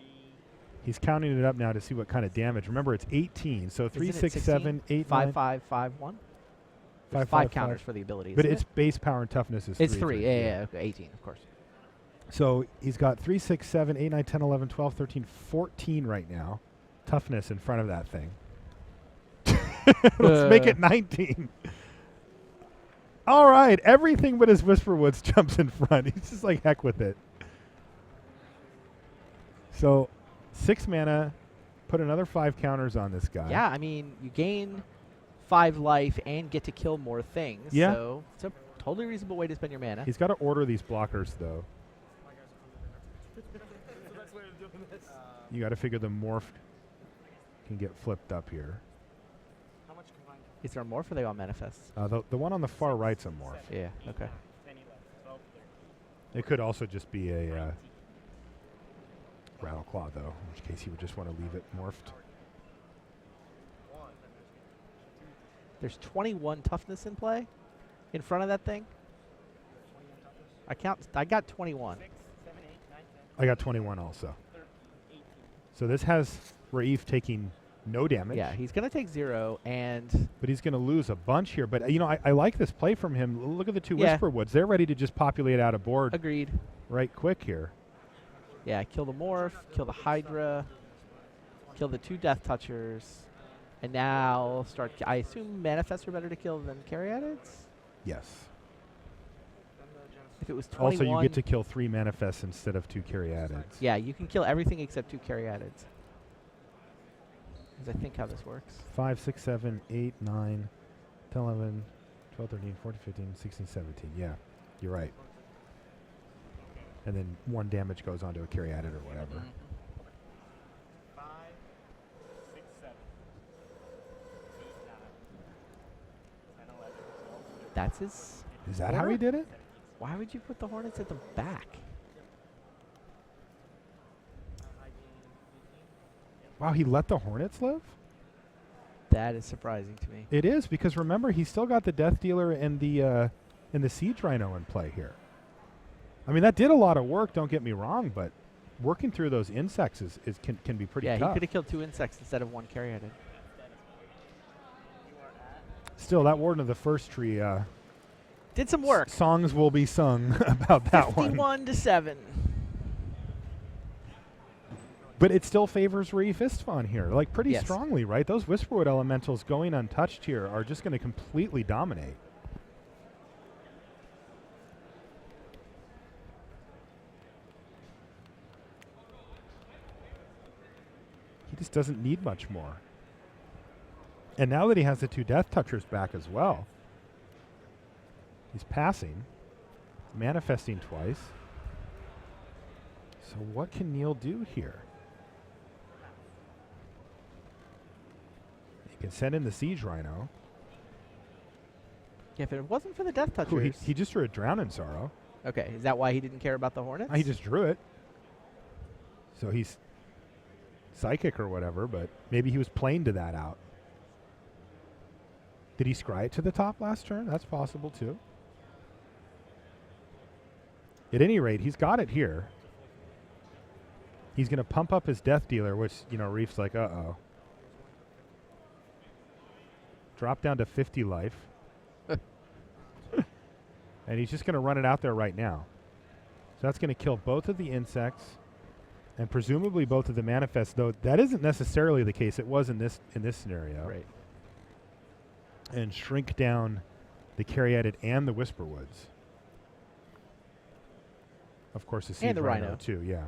Speaker 1: He's counting it up now to see what kind of damage. Remember, it's 18. So 3, 6, 7, 8,
Speaker 2: 5,
Speaker 1: 9.
Speaker 2: 5, 5, 1. There's
Speaker 1: 5,
Speaker 2: 5
Speaker 1: 5,
Speaker 2: counters
Speaker 1: 5.
Speaker 2: for the ability.
Speaker 1: But
Speaker 2: isn't
Speaker 1: its base power and toughness is 3.
Speaker 2: it's 3. Yeah. Okay, 18, of course.
Speaker 1: So he's got 3, 6, 7, 8, 9, 10, 11, 12, 13, 14 right now. Toughness in front of that thing. Let's make it 19. All right, everything but his Whisperwoods jumps in front. He's just like, heck with it. So 6 mana, put another 5 counters on this guy.
Speaker 2: Yeah, I mean, you gain 5 life and get to kill more things.
Speaker 1: Yeah.
Speaker 2: So it's a totally reasonable way to spend your mana.
Speaker 1: He's got to order these blockers, though. You got to figure the morph can get flipped up here.
Speaker 3: How much combined?
Speaker 2: Is there a morph or they all manifest?
Speaker 1: The one on the far right's a morph.
Speaker 2: Yeah, okay.
Speaker 5: 10, 11, 12, 13.
Speaker 1: It could also just be a Rattleclaw, though, in which case he would just want to leave it morphed.
Speaker 2: There's 21 toughness in play in front of that thing. I got 21.
Speaker 5: 6, 7, 8, 9, 10,
Speaker 1: I got 21 also.
Speaker 5: 13, 18.
Speaker 1: So this has Raif taking no damage.
Speaker 2: Yeah, he's going to take 0, and
Speaker 1: But he's going to lose a bunch here. But, I like this play from him. Look at the 2
Speaker 2: Yeah.
Speaker 1: Whisperwoods. They're ready to just populate out of board
Speaker 2: agreed.
Speaker 1: right quick here.
Speaker 2: Yeah, kill the morph, kill the Hydra, kill the 2 Death Touchers, and now start. I assume Manifests are better to kill than Caryatids?
Speaker 1: Yes.
Speaker 2: If it was 21.
Speaker 1: Also, you get to kill 3 Manifests instead of 2 Caryatids.
Speaker 2: Yeah, you can kill everything except 2 Caryatids. Is I think how this works.
Speaker 1: 5, 6, 7, 8, 9, 10, 11, 12, 13, 14, 15, 16, 17. Yeah, you're right. And then 1 damage goes onto a Caryatid or whatever.
Speaker 5: 5, 6, 7, 8, 9, 10, 11, 12, 13.
Speaker 2: That's his.
Speaker 1: Is that how he did it?
Speaker 2: Why would you put the Hornets at the back?
Speaker 1: Wow, he let the Hornets live?
Speaker 2: That is surprising to me.
Speaker 1: It is, because remember, he's still got the Death Dealer and the Siege Rhino in play here. I mean, that did a lot of work, don't get me wrong, but working through those insects can be pretty
Speaker 2: Yeah,
Speaker 1: tough.
Speaker 2: he could have killed 2 insects instead of 1 Caryatid.
Speaker 1: Still, that Warden of the First Tree,
Speaker 2: Did some work.
Speaker 1: songs will be sung about that one.
Speaker 2: 51 to 7.
Speaker 1: But it still favors Raif Istvan here, like pretty
Speaker 2: Yes.
Speaker 1: strongly, right? Those Whisperwood elementals going untouched here are just going to completely dominate. He just doesn't need much more. And now that he has the 2 Death Touchers back as well, he's passing, manifesting twice. So what can Neil do here? He can send in the Siege Rhino.
Speaker 2: Yeah, if it wasn't for the Death
Speaker 1: Ooh,
Speaker 2: Touchers.
Speaker 1: he just drew a Drown in Sorrow.
Speaker 2: Okay, is that why he didn't care about the Hornets?
Speaker 1: He just drew it. So he's psychic or whatever, but maybe he was playing to that out. Did he scry it to the top last turn? That's possible too. At any rate, he's got it here. He's going to pump up his Death Dealer, which, Reef's like, uh-oh. Drop down to 50 life. And he's just going to run it out there right now. So that's going to kill both of the insects and presumably both of the manifests, though that isn't necessarily the case. It was in this scenario.
Speaker 2: Right.
Speaker 1: And shrink down the Caryatid and the Whisperwoods. Of course, the Siege
Speaker 2: And the Rhino.
Speaker 1: too, yeah.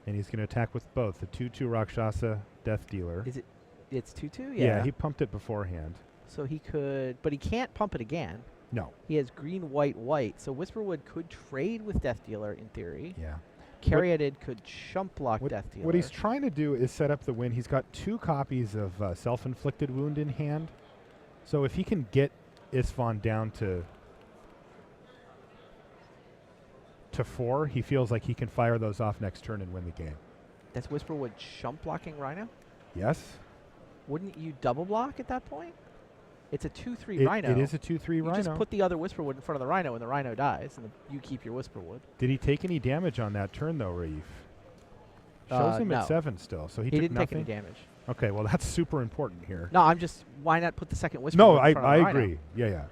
Speaker 1: And he's going to attack with both the 2/2 Rakshasa Death Dealer.
Speaker 2: Is it? It's 2/2.
Speaker 1: Yeah, he pumped it beforehand.
Speaker 2: So he could, but he can't pump it again.
Speaker 1: No.
Speaker 2: He has green, white, white. So Whisperwood could trade with Death Dealer in theory.
Speaker 1: Yeah.
Speaker 2: Caryatid could chump block Death Dealer.
Speaker 1: What he's trying to do is set up the win. He's got 2 copies of Self-Inflicted Wound in hand. So if he can get Istvan down to 4, he feels like he can fire those off next turn and win the game.
Speaker 2: That's Whisperwood chump blocking Rhino?
Speaker 1: Yes?
Speaker 2: Wouldn't you double block at that point? It's a 2/3 Rhino.
Speaker 1: It is a 2/3
Speaker 2: you
Speaker 1: Rhino.
Speaker 2: just put the other Whisperwood in front of the Rhino and the Rhino dies, and you keep your Whisperwood.
Speaker 1: Did he take any damage on that turn, though, Raif? Shows him
Speaker 2: no.
Speaker 1: at 7 still, so he
Speaker 2: He
Speaker 1: took
Speaker 2: didn't take
Speaker 1: nothing?
Speaker 2: any damage.
Speaker 1: Okay, well, that's super important here.
Speaker 2: No, I'm just, why not put the second Whisperwood
Speaker 1: No,
Speaker 2: in front of the
Speaker 1: I
Speaker 2: Rhino?
Speaker 1: agree. Yeah.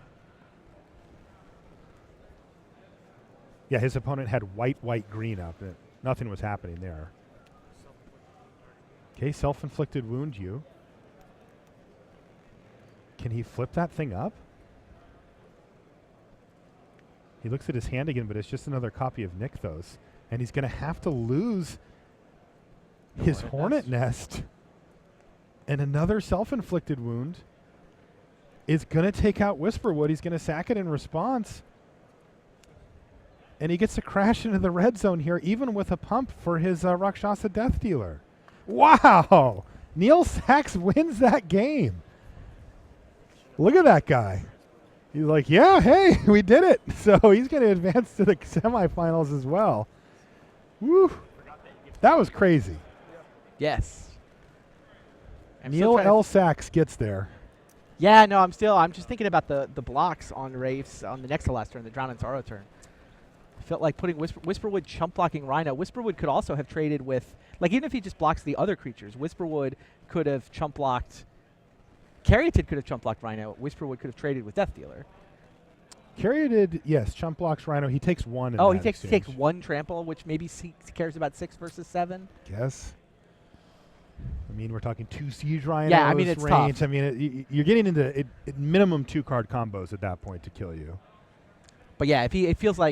Speaker 1: Yeah, his opponent had white, green up. Nothing was happening there. Okay, Self-Inflicted Wound you. Can he flip that thing up? He looks at his hand again, but it's just another copy of Nykthos. And he's going to have to lose his Hornet Nest. And another self-inflicted wound is going to take out Whisperwood. He's going to sack it in response. And he gets to crash into the red zone here, even with a pump for his Rakshasa Death Dealer. Wow! Neil Sachs wins that game. Look at that guy. He's like, yeah, hey, we did it. So he's going to advance to the semifinals as well. Woo! That was crazy.
Speaker 2: Yes. I'm still
Speaker 1: Neil
Speaker 2: trying to
Speaker 1: L. Sachs gets there.
Speaker 2: Yeah, no, I'm just thinking about the blocks on Rafe's on the next to last turn, the Drown and Sorrow turn. I felt like putting Whisperwood chump blocking Rhino. Whisperwood could also have traded with, like, even if he just blocks the other creatures, Whisperwood could have chump blocked. Caryatid could have chump blocked Rhino. Whisperwood could have traded with Death Dealer.
Speaker 1: Caryatid, yes, chump blocks Rhino. He takes one. In
Speaker 2: Oh,
Speaker 1: that
Speaker 2: he takes
Speaker 1: exchange.
Speaker 2: one trample, which maybe cares about 6 versus 7.
Speaker 1: Guess. I mean, we're talking 2 Siege Rhinos
Speaker 2: Yeah, I mean, it's
Speaker 1: range.
Speaker 2: tough.
Speaker 1: I mean, you're getting into minimum 2-card combos at that point to kill you.
Speaker 2: But yeah, it feels like